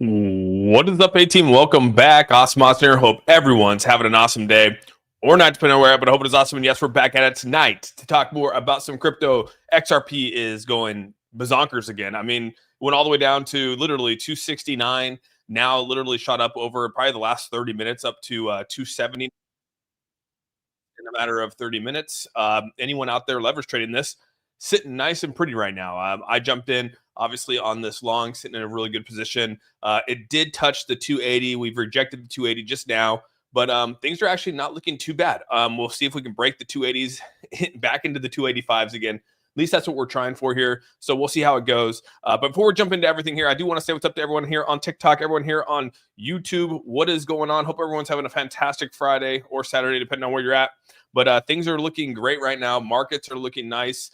What is up, A-Team? Welcome back. AuzSOME here. Hope everyone's having an awesome day or night, depending on where, but I hope it is awesome. And yes, we're back at it tonight to talk more about some crypto. XRP is going bazonkers again. I mean, went all the way down to literally 269, now literally shot up over probably the last 30 minutes up to 270 in a matter of 30 minutes. Anyone out there leverage trading this, sitting nice and pretty right now. I jumped in, obviously, on this long, sitting in a really good position. It did touch the 280. We've rejected the 280 just now, but things are actually not looking too bad. We'll see if we can break the 280s back into the 285s again. At least that's what we're trying for here. So we'll see how it goes. But before we jump into everything here, I do want to say what's up to everyone here on TikTok, everyone here on YouTube. What is going on? Hope everyone's having a fantastic Friday or Saturday, depending on where you're at. But things are looking great right now. Markets are looking nice.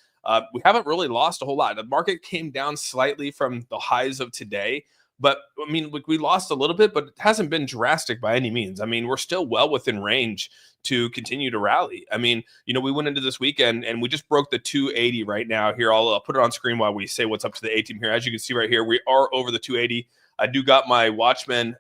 We haven't really lost a whole lot. The market came down slightly from the highs of today. But, I mean, we lost a little bit, but it hasn't been drastic by any means. I mean, we're still well within range to continue to rally. I mean, you know, we went into this weekend and we just broke the 280 right now. Here, I'll put it on screen while we say what's up to the A-Team here. As you can see right here, we are over the 280. I do got my Watchman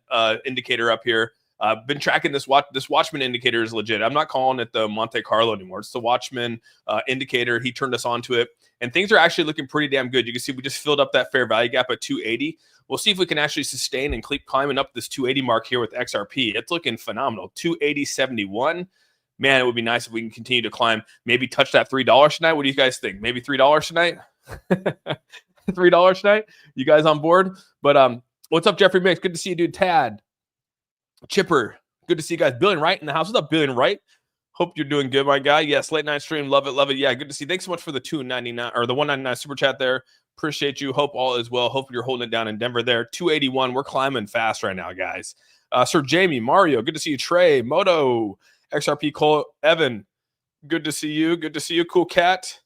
indicator up here. I've been tracking this Watchman indicator is legit. I'm not calling it the Monte Carlo anymore. It's the Watchman indicator. He turned us on to it. And things are actually looking pretty damn good. You can see we just filled up that fair value gap at 280. We'll see if we can actually sustain and keep climbing up this 280 mark here with XRP. It's looking phenomenal. 280.71. Man, it would be nice if we can continue to climb. Maybe touch that $3 tonight. What do you guys think? Maybe $3 tonight? $3 tonight? You guys on board? But what's up, Jeffrey Mix? Good to see you, dude. Tad. Chipper, good to see you guys. Billion Wright in the house. What's up, Billion Wright? Hope you're doing good, my guy. Yes, late night stream. Love it, love it. Yeah, good to see. Thanks so much for the $2.99 or the $1.99 super chat there. Appreciate you. Hope all is well. Hope you're holding it down in Denver there. 281. We're climbing fast right now, guys. Sir Jamie, Mario, good to see you. Trey, Moto, XRP, Cole, Evan, good to see you. Good to see you. Cool Cat.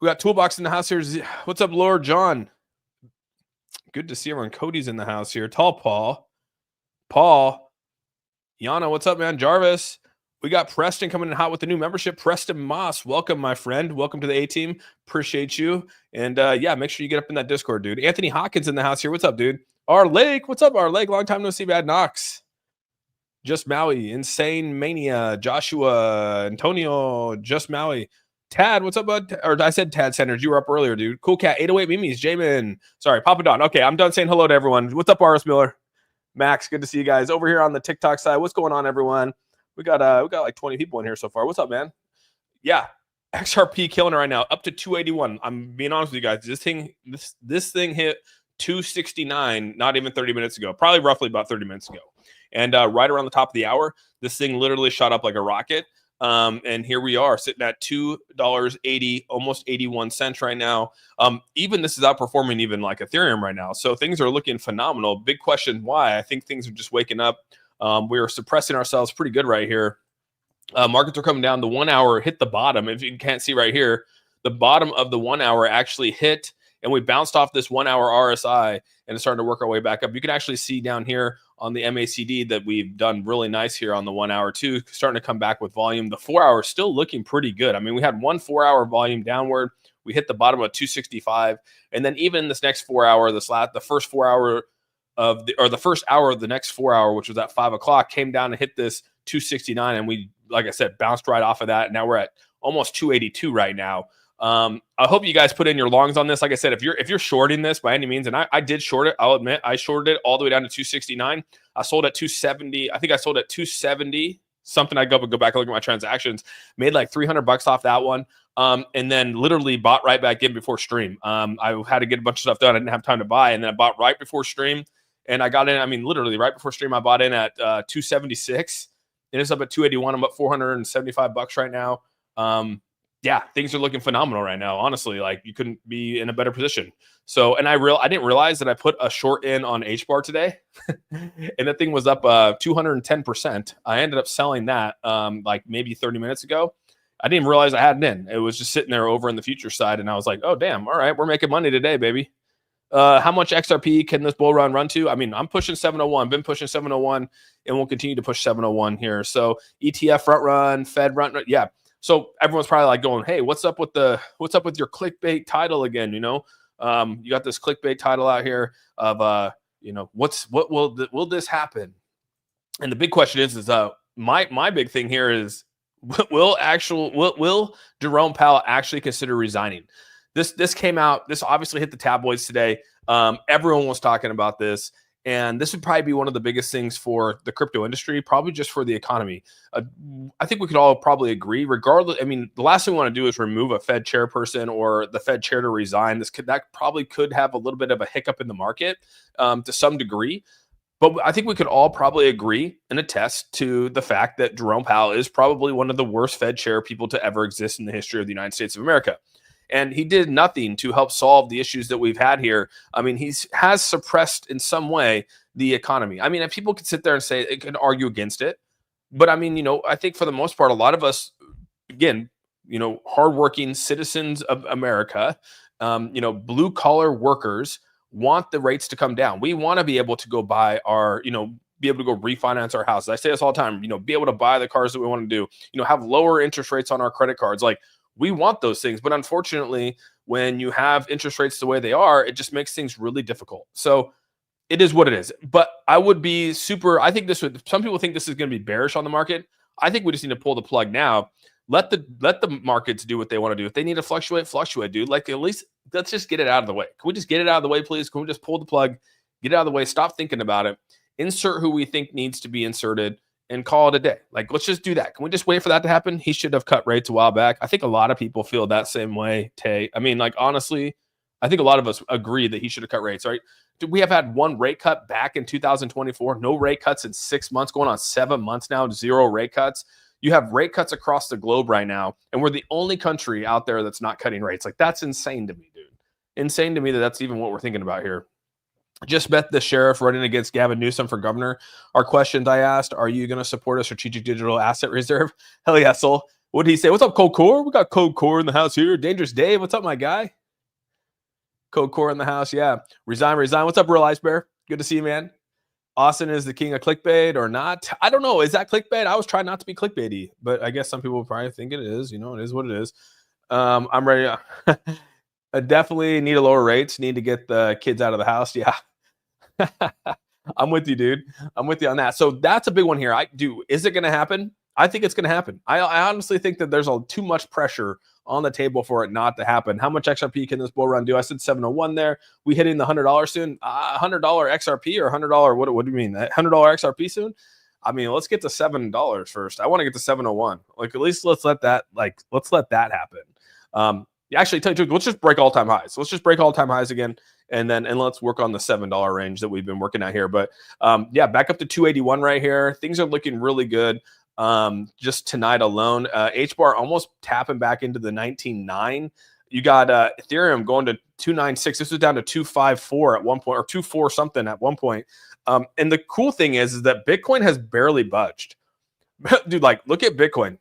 We got Toolbox in the house here. What's up, Lord John? Good to see everyone. Cody's in the house here. Tall Paul, Yana, what's up, man? Jarvis, we got Preston coming in hot with the new membership. Preston Moss, welcome, my friend. Welcome to the A-Team. Appreciate you. And yeah, make sure you get up in that Discord, dude. Anthony Hawkins in the house here. What's up, dude? Our Lake, what's up, Our Lake? Long time no see, Bad Knox. Just Maui, Insane Mania, Joshua, Antonio, Just Maui. Tad, what's up, bud? Or I said Tad Sanders. You were up earlier, dude. Cool Cat, 808 Mimis, Jamin. Sorry, Papa Don. Okay, I'm done saying hello to everyone. What's up, RS Miller? Max, good to see you guys over here on the TikTok side. What's going on, everyone? We got like 20 people in here so far. What's up, man? Yeah, XRP killing it right now, up to 281. I'm being honest with you guys. This thing hit 269 not even 30 minutes ago, probably roughly about 30 minutes ago. And right around the top of the hour, this thing literally shot up like a rocket. And here we are sitting at $2.80, almost 81 cents right now. Even this is outperforming even like Ethereum right now. So things are looking phenomenal. Big question why? I think things are just waking up. We are suppressing ourselves pretty good right here. Markets are coming down. The 1 hour hit the bottom. If you can't see right here, the bottom of the 1 hour actually hit, and we bounced off this 1 hour RSI and it's starting to work our way back up. You can actually see down here on the MACD that we've done really nice here on the 1 hour too, starting to come back with volume. The 4 hour is still looking pretty good. I mean, we had 1 4 hour volume downward. We hit the bottom of 265. And then even this next 4 hour, the first 4 hour of the first hour of the next 4 hour, which was at 5 o'clock, came down and hit this 269. And we, like I said, bounced right off of that. Now we're at almost 282 right now. I hope you guys put in your longs on this. Like I said, if you're shorting this by any means, and I did short it, I'll admit I shorted it all the way down to 269. I sold at 270. I think I sold at 270 something. I go back and look at my transactions, made like $300 off that one. And then literally bought right back in before stream. I had to get a bunch of stuff done. I didn't have time to buy. And then I bought right before stream, and I got in, I mean, literally right before stream, I bought in at 276, and it's up at 281. I'm up $475 right now. Yeah, things are looking phenomenal right now. Honestly, like you couldn't be in a better position. So, and I didn't realize that I put a short in on HBAR today, and that thing was up 210%. I ended up selling that like maybe 30 minutes ago. I didn't realize I had it in. It was just sitting there over in the future side, and I was like, oh damn, all right, we're making money today, baby. How much XRP can this bull run to? I mean, I'm pushing 701, been pushing 701, and we'll continue to push 701 here. So ETF front run, Fed run, yeah. So everyone's probably like going, hey, what's up with your clickbait title again? You know, you got this clickbait title out here of Will this happen? And the big question is my big thing here is will Jerome Powell actually consider resigning? This came out. This obviously hit the tabloids today. Everyone was talking about this, and this would probably be one of the biggest things for the crypto industry, probably just for the economy. I think we could all probably agree. Regardless, I mean, the last thing we want to do is remove a Fed chairperson or the Fed chair to resign. That probably could have a little bit of a hiccup in the market to some degree. But I think we could all probably agree and attest to the fact that Jerome Powell is probably one of the worst Fed chair people to ever exist in the history of the United States of America. And he did nothing to help solve the issues that we've had here. I mean, has suppressed in some way the economy. I mean, if people could sit there and say it can argue against it, but I mean, I think for the most part, a lot of us, again, hardworking citizens of America, blue collar workers want the rates to come down. We want to be able to go buy our, be able to go refinance our houses. I say this all the time, be able to buy the cars that we want to do, have lower interest rates on our credit cards. Like, we want those things, but unfortunately, when you have interest rates the way they are, it just makes things really difficult. So it is what it is. But I would be I think some people think this is going to be bearish on the market. I think we just need to pull the plug now. Let the markets do what they want to do. If they need to fluctuate, dude. Like, at least let's just get it out of the way. Can we just get it out of the way, please? Can we just pull the plug, get it out of the way, stop thinking about it, insert who we think needs to be inserted, and call it a day? Like, let's just do that. Can we just wait for that to happen? He should have cut rates a while back. I think a lot of people feel that same way, Tay. I mean, like, honestly, I think a lot of us agree that he should have cut rates, right? We have had one rate cut back in 2024, no rate cuts in 6 months, going on 7 months now, 0 rate cuts. You have rate cuts across the globe right now, and we're the only country out there that's not cutting rates. Like, that's insane to me, dude. Insane to me that that's even what we're thinking about here. Just met the sheriff running against Gavin Newsom for governor. Our questions I asked, are you going to support a strategic digital asset reserve? Hell yeah, Sol. What did he say? What's up, Cold Core? We got Cold Core in the house here. Dangerous Dave. What's up, my guy? Cold Core in the house. Yeah. Resign. What's up, Real Ice Bear? Good to see you, man. Austin is the king of clickbait or not? I don't know. Is that clickbait? I was trying not to be clickbaity, but I guess some people probably think it is. It is what it is. I'm ready. I definitely need to lower rates. Need to get the kids out of the house. Yeah. I'm with you, dude. I'm with you on that. So that's a big one here. Is it going to happen? I think it's going to happen. I honestly think that there's too much pressure on the table for it not to happen. How much XRP can this bull run do? I said 701 there. We hitting the $100 soon. $100 XRP or $100? What do you mean? $100 XRP soon? I mean, let's get to $7 first. I want to get to 701. Like, at least let's let that happen. Actually, let's just break all-time highs. Let's just break all-time highs again, and let's work on the $7 range that we've been working at here. But yeah, back up to 281 right here. Things are looking really good. Just tonight alone, HBAR almost tapping back into the 19.9. You got Ethereum going to 296. This was down to 254 at one point, or 24 something at one point. And the cool thing is that Bitcoin has barely budged. Dude, like, look at Bitcoin.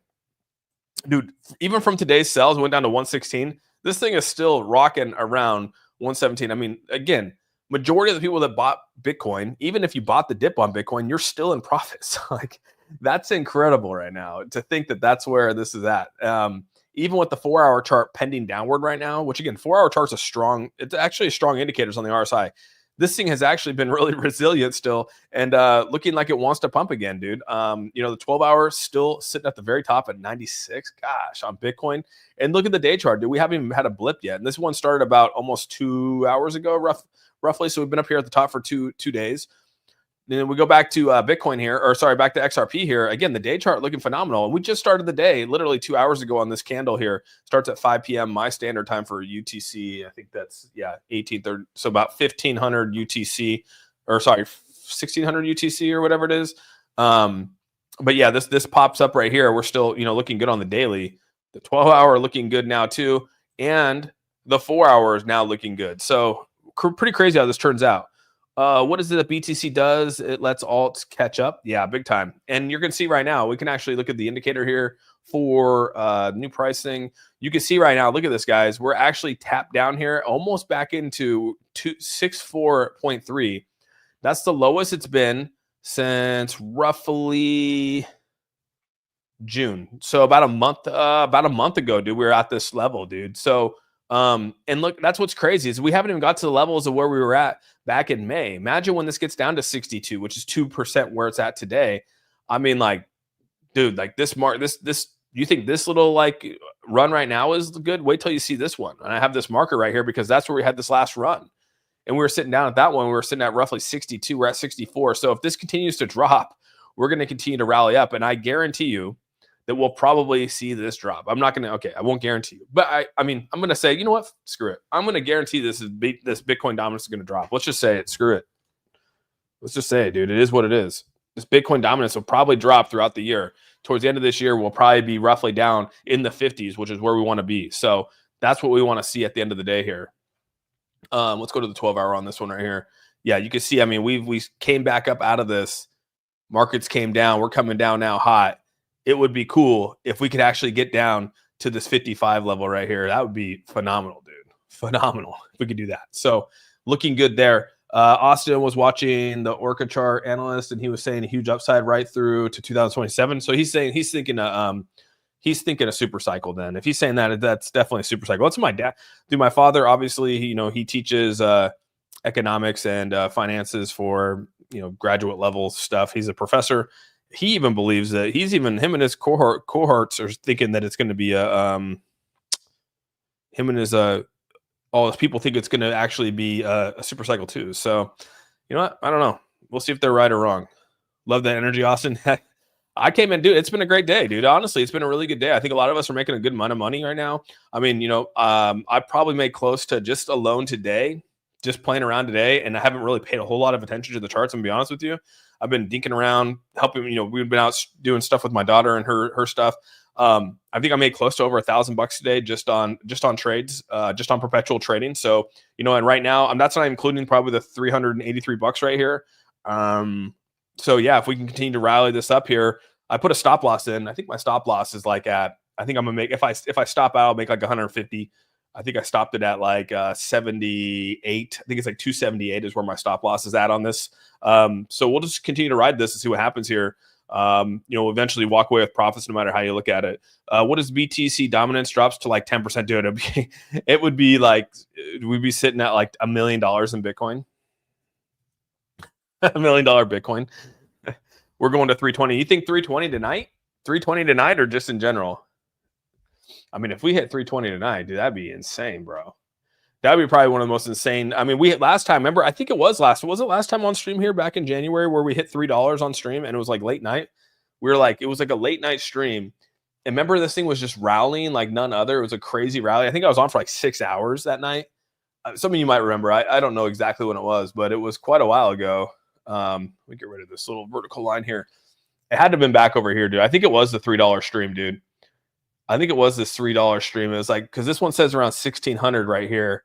Dude, even from today's sales, went down to 116. This thing is still rocking around 117. I mean, again, majority of the people that bought Bitcoin, even if you bought the dip on Bitcoin, you're still in profits. Like, that's incredible right now to think that that's where this is at. Even with the 4-hour chart pending downward right now, which again, 4-hour chart's it's actually a strong indicators on the RSI. This thing has actually been really resilient still and looking like it wants to pump again, dude. The 12-hour still sitting at the very top at 96. Gosh, on Bitcoin. And look at the day chart, dude. We haven't even had a blip yet. And this one started about almost 2 hours ago, roughly. So we've been up here at the top for two days. Then we go back to Bitcoin here, back to XRP here. Again, the day chart looking phenomenal. And we just started the day literally 2 hours ago on this candle here. Starts at 5 p.m. my standard time for UTC. I think that's, 1830. So about 1500 UTC, 1600 UTC or whatever it is. But yeah, this pops up right here. We're still, looking good on the daily. The 12-hour looking good now too. And the 4-hour is now looking good. So pretty crazy how this turns out. What is it that BTC does? It lets alts catch up. Yeah, big time. And you're going to see right now, we can actually look at the indicator here for new pricing. You can see right now, look at this, guys. We're actually tapped down here, almost back into 264.3. That's the lowest it's been since roughly June. So about a month ago, dude, we were at this level, dude. So and look, that's what's crazy is we haven't even got to the levels of where we were at back in May. Imagine when this gets down to 62, which is 2% where it's at today. I mean, like, dude, like this you think this little like run right now is good? Wait till you see this one. And I have this marker right here because that's where we had this last run. And we were sitting down at that one. We were sitting at roughly 62. We're at 64. So if this continues to drop, we're going to continue to rally up. And I guarantee you that we'll probably see this drop. I'm not going to, okay, I won't guarantee you. But I mean, I'm going to say, you know what? Screw it. I'm going to guarantee this Bitcoin dominance is going to drop. Let's just say it. Screw it. Let's just say it, dude. It is what it is. This Bitcoin dominance will probably drop throughout the year. Towards the end of this year, we'll probably be roughly down in the 50s, which is where we want to be. So that's what we want to see at the end of the day here. Let's go to the 12-hour on this one right here. Yeah, you can see, I mean, we came back up out of this. Markets came down. We're coming down now hot. It would be cool if we could actually get down to this 55 level right here. That would be phenomenal, dude. Phenomenal if we could do that. So looking good there. Austin was watching the Orca chart analyst, and he was saying a huge upside right through to 2027. So he's saying he's thinking a super cycle. Then if he's saying that, that's definitely a super cycle. That's my dad. Dude, my father, obviously, he teaches economics and finances for graduate level stuff. He's a professor. He even believes that him and his cohorts are thinking that it's going to be him and his all those people think it's going to actually be a super cycle too. So, you know what? I don't know. We'll see if they're right or wrong. Love that energy, Austin. I came in, dude. It's been a great day, dude. Honestly, it's been a really good day. I think a lot of us are making a good amount of money right now. I mean, I probably made close to just alone today, just playing around today, and I haven't really paid a whole lot of attention to the charts. I'm gonna be honest with you. I've been dinking around, helping. We've been out doing stuff with my daughter and her stuff. I think I made close to over $1,000 today just on trades, just on perpetual trading. So, and right now that's not including probably the $383 right here. So yeah, if we can continue to rally this up here, I put a stop loss in. I think my stop loss is like I think I'm gonna make, if I stop out, I'll make like 150. I think I stopped it at like 78. I think it's like 278 is where my stop loss is at on this. So we'll just continue to ride this and see what happens here. Eventually walk away with profits no matter how you look at it. What is BTC dominance drops to like 10%? Dude, it would be like, we'd be sitting at like $1 million in Bitcoin. $1 million Bitcoin. We're going to 320. You think 320 tonight? 320 tonight or just in general? I mean, if we hit 320 tonight, dude, that'd be insane, bro. That'd be probably one of the most insane. I mean, we hit last time. Remember, I think it was last time on stream here back in January where we hit $3 on stream and it was like late night. We were like, it was like a late night stream. And remember, this thing was just rallying like none other. It was a crazy rally. I think I was on for like 6 hours that night. Some of you might remember. I don't know exactly when it was, but it was quite a while ago. We get rid of this little vertical line here. It had to have been back over here, dude. I think it was the $3 stream, dude. I think it was this $3 stream. It was like, because this one says around 1600 right here.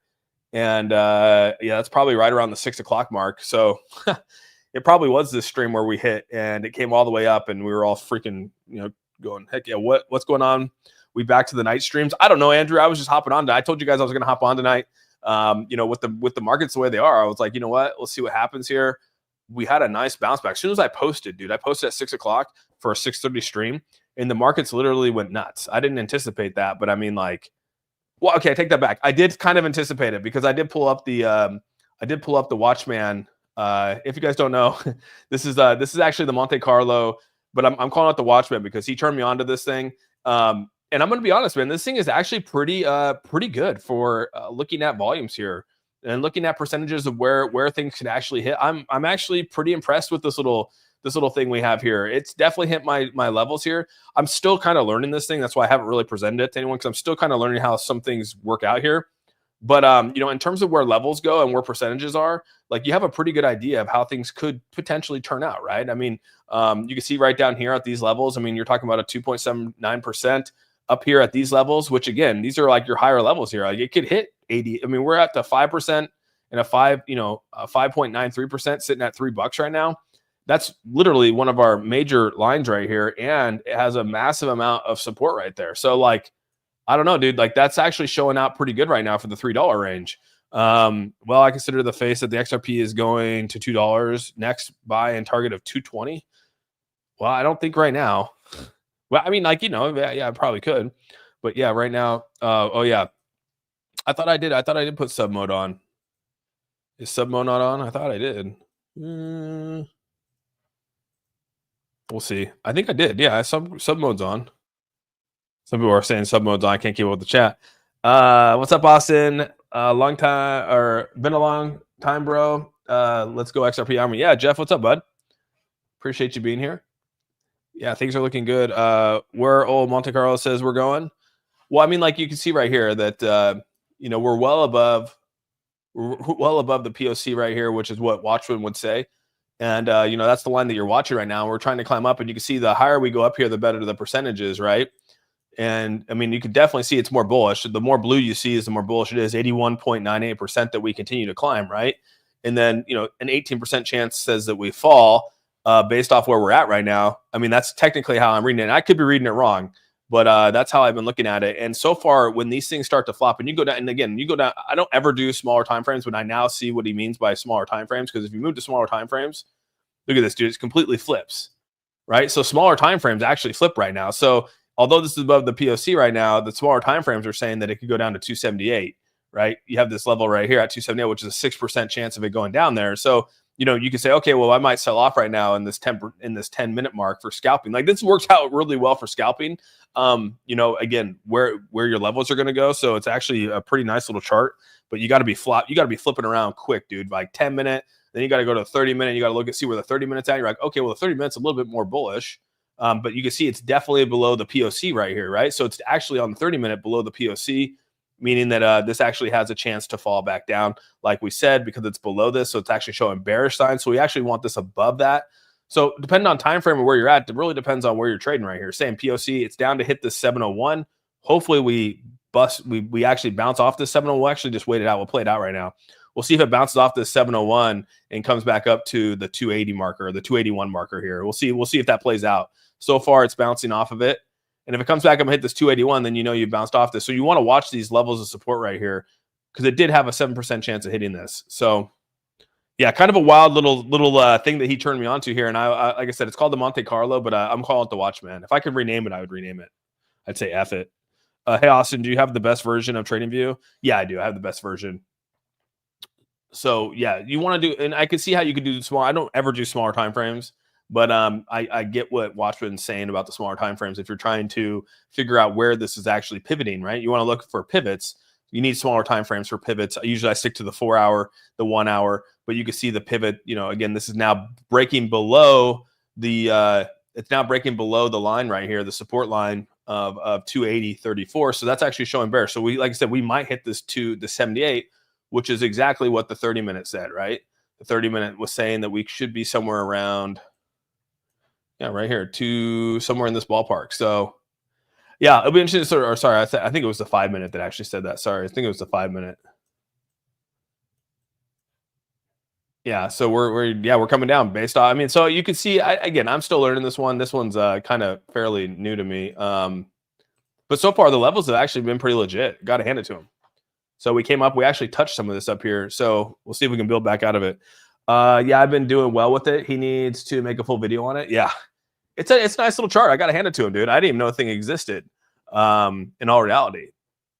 And yeah, that's probably right around the 6 o'clock mark. So it probably was this stream where we hit and it came all the way up and we were all freaking, going, heck yeah, what's going on? We back to the night streams. I don't know, Andrew. I was just hopping on. I told you guys I was going to hop on tonight. With the markets the way they are, I was like, you know what? Let's see what happens here. We had a nice bounce back. As soon as I posted, dude, I posted at 6 o'clock for a 6:30 stream and the markets literally went nuts. I didn't anticipate that, but I mean, like, well, okay, I take that back. I did kind of anticipate it because I did pull up the Watchman. If you guys don't know, this is actually the Monte Carlo, but I'm calling it the Watchman because he turned me on to this thing. And I'm going to be honest, man, this thing is actually pretty good for looking at volumes here and looking at percentages of where things could actually hit. I'm actually pretty impressed with this little thing we have here. It's definitely hit my levels here. I'm still kind of learning this thing. That's why I haven't really presented it to anyone because I'm still kind of learning how some things work out here. But in terms of where levels go and where percentages are, like you have a pretty good idea of how things could potentially turn out, right? I mean, you can see right down here at these levels. I mean, you're talking about a 2.79% up here at these levels, which again, these are like your higher levels here. Like it could hit 80. I mean, we're at the 5% and a 5.93% sitting at $3 right now. That's literally one of our major lines right here. And it has a massive amount of support right there. So like, I don't know, dude, like that's actually showing out pretty good right now for the $3 range. Well, I consider the face that the XRP is going to $2 next buy and target of 220. Well, I don't think right now. Well, I mean, like, yeah, I probably could, but yeah, right now. Oh yeah. I thought I did put sub mode on. Is sub mode not on? I thought I did. We'll see. I think I did. Yeah, sub mode's on. Some people are saying sub mode's on. I can't keep up with the chat. What's up, Austin? Long time, or been a long time, bro. Let's go XRP Army. Yeah, Jeff, what's up, bud? Appreciate you being here. Yeah, things are looking good. Where old Monte Carlo says we're going. Well, I mean, like you can see right here that we're well above the POC right here, which is what Watchman would say. And that's the line that you're watching right now. We're trying to climb up, and you can see the higher we go up here, the better the percentages, right? And I mean, you can definitely see it's more bullish. The more blue you see is the more bullish it is. 81.98% that we continue to climb, right? And then an 18% chance says that we fall based off where we're at right now. I mean, that's technically how I'm reading it. And I could be reading it wrong, but that's how I've been looking at it. And so far, when these things start to flop, and you go down, and again, you go down. I don't ever do smaller time frames, but I now see what he means by smaller time frames. Because if you move to smaller time frames, look at this, dude. It completely flips, right? So smaller time frames actually flip right now. So although this is above the POC right now, the smaller time frames are saying that it could go down to 278, right? You have this level right here at 278, which is a 6% chance of it going down there. So, you can say, okay, well, I might sell off right now in this 10-minute mark for scalping. Like this works out really well for scalping. Again, where your levels are going to go. So it's actually a pretty nice little chart, but you got to be flipping around quick, dude. Like 10-minute, then you got to go to 30-minute. You got to look and see where the 30 minutes at. You're like, okay, well, the 30 minutes a little bit more bullish. But you can see it's definitely below the POC right here, right? So it's actually on the 30-minute below the POC, meaning that this actually has a chance to fall back down, like we said, because it's below this. So it's actually showing bearish signs. So we actually want this above that. So depending on time frame and where you're at, it really depends on where you're trading right here. Same POC, it's down to hit this 701. Hopefully we actually bounce off this 701. We'll actually just wait it out. We'll play it out right now. We'll see if it bounces off this 701 and comes back up to the 280 marker, the 281 marker here. We'll see if that plays out. So far, it's bouncing off of it. And if it comes back up and hit this 281, then you bounced off this. So you want to watch these levels of support right here because it did have a 7% chance of hitting this. So, yeah, kind of a wild little thing that he turned me on to here. And I like I said, it's called the Monte Carlo, but I'm calling it the Watchman. If I could rename it, I would rename it. I'd say F it. Hey, Austin, do you have the best version of TradingView? Yeah, I do. I have the best version. So, yeah, you want to do – and I can see how you could do small. I don't ever do smaller time frames. But I get what Watchman's saying about the smaller time frames. If you're trying to figure out where this is actually pivoting, right? You want to look for pivots. You need smaller time frames for pivots. Usually I stick to the 4 hour, the 1 hour, but you can see the pivot. Again, this is now breaking below the it's now breaking below the line right here, the support line of 280.34. So that's actually showing bearish. So like I said, we might hit this to the 78, which is exactly what the 30-minute said, right? The 30-minute was saying that we should be somewhere around. Yeah, right here to somewhere in this ballpark. So, yeah, it'll be interesting. I think it was the 5-minute that actually said that. Sorry, I think it was the 5-minute. Yeah, so we're coming down based on. I mean, so you can see. Again, I'm still learning this one. This one's kind of fairly new to me. But so far the levels have actually been pretty legit. Got to hand it to them. So we came up. We actually touched some of this up here. So we'll see if we can build back out of it. Yeah, I've been doing well with it. He needs to make a full video on it. Yeah. It's a nice little chart. I got to hand it to him, dude. I didn't even know the thing existed. In all reality,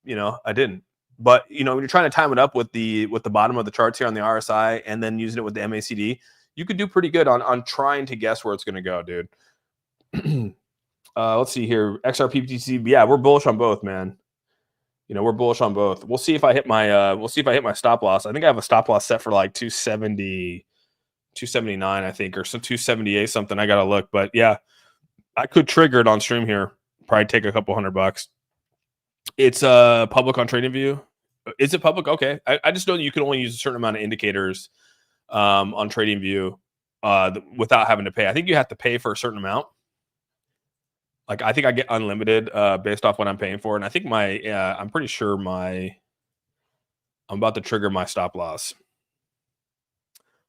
I didn't. But when you're trying to time it up with the bottom of the charts here on the RSI and then using it with the MACD, you could do pretty good on trying to guess where it's going to go, dude. Let's see here. XRP, BTC. Yeah, we're bullish on both, man. We're bullish on both. We'll see if I hit my stop loss. I think I have a stop loss set for like 270. 279, I think, or some 278 something. I gotta look, but yeah, I could trigger it on stream here. Probably take a couple $100. It's public on TradingView. Is it public? Okay. I just know that you can only use a certain amount of indicators on TradingView without having to pay. I think you have to pay for a certain amount. Like I think I get unlimited based off what I'm paying for, and I think I'm pretty sure I'm about to trigger my stop loss.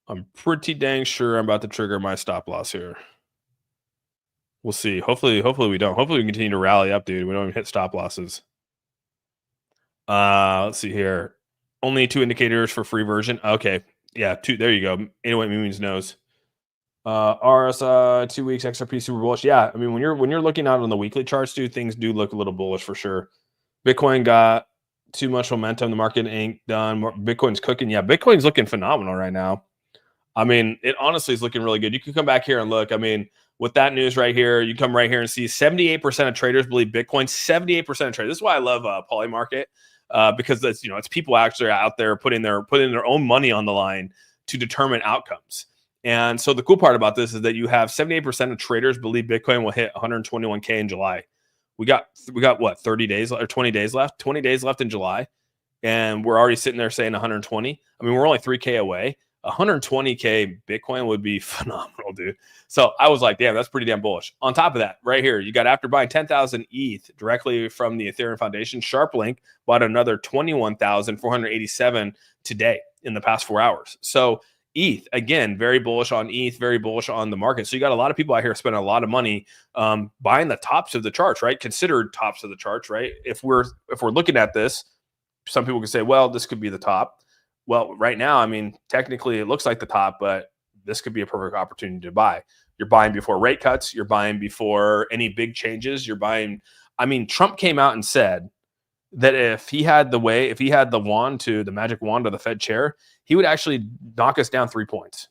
I'm pretty dang sure I'm about to trigger my stop loss here. We'll see. Hopefully we don't. Hopefully we continue to rally up, dude. We don't even hit stop losses. Let's see here. Only 2 indicators for free version. Okay. Yeah, 2. There you go. Anyway, means knows. RSI 2 weeks XRP super bullish. Yeah, I mean when you're looking out on the weekly charts, dude, things do look a little bullish for sure. Bitcoin got Too much momentum. The market ain't done. Bitcoin's cooking. Yeah, Bitcoin's looking phenomenal right now. I mean, it honestly is looking really good. You can come back here and look. I mean, with that news right here, you come right here and see 78% of traders believe Bitcoin. 78% of traders. This is why I love Polymarket, because it's it's people actually out there putting their own money on the line to determine outcomes. And so the cool part about this is that you have 78% of traders believe Bitcoin will hit 121K in July. We got what, 30 days or 20 days left? 20 days left in July, and we're already sitting there saying 120. I mean, we're only 3K away. 120K Bitcoin would be phenomenal, dude. So I was like, damn, that's pretty damn bullish. On top of that, right here, you got, after buying 10,000 ETH directly from the Ethereum Foundation, SharpLink bought another 21,487 today in the past 4 hours. So ETH, again, very bullish on ETH, very bullish on the market. So you got a lot of people out here spending a lot of money buying the tops of the charts, right? Considered tops of the charts, right? If we're looking at this, some people can say, well, this could be the top. Well, right now, I mean, technically it looks like the top, but this could be a perfect opportunity to buy. You're buying before rate cuts. You're buying before any big changes. You're buying. I mean, Trump came out and said that if he had the magic wand to the Fed chair, he would actually knock us down 3 points.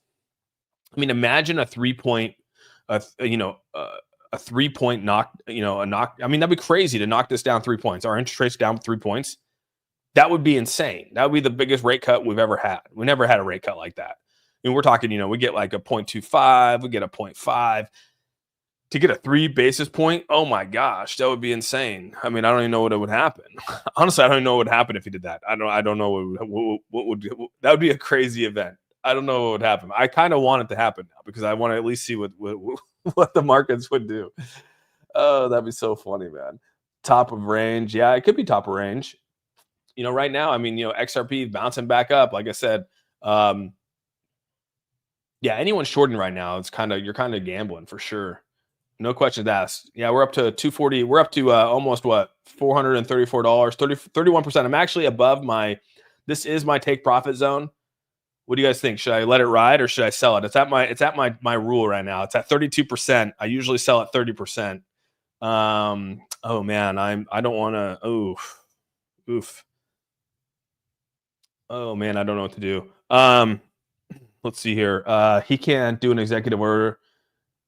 I mean, imagine a 3-point, a 3-point knock, a knock. I mean, that'd be crazy to knock this down 3 points. Our interest rates down 3 points. That would be insane. That would be the biggest rate cut we've ever had. We never had a rate cut like that. I mean, we're talking, we get like a 0.25, we get a 0.5. To get a 3 basis point, oh my gosh, that would be insane. I mean, I don't even know what would happen. Honestly, I don't even know what would happen if he did that. I don't know what would that would be a crazy event. I don't know what would happen. I kind of want it to happen now because I want to at least see what the markets would do. Oh, that'd be so funny, man. Top of range, yeah, it could be top of range. Right now, I mean, XRP bouncing back up. Like I said, yeah, anyone shorting right now, you're kind of gambling for sure. No questions asked. Yeah, we're up to 240. We're up to almost what, $434, 31%. I'm actually above this is my take profit zone. What do you guys think? Should I let it ride or should I sell it? It's at my rule right now. It's at 32%. I usually sell at 30%. Oh man, I don't want to. Oof. Oh man, I don't know what to do. Let's see here. He can't do an executive order.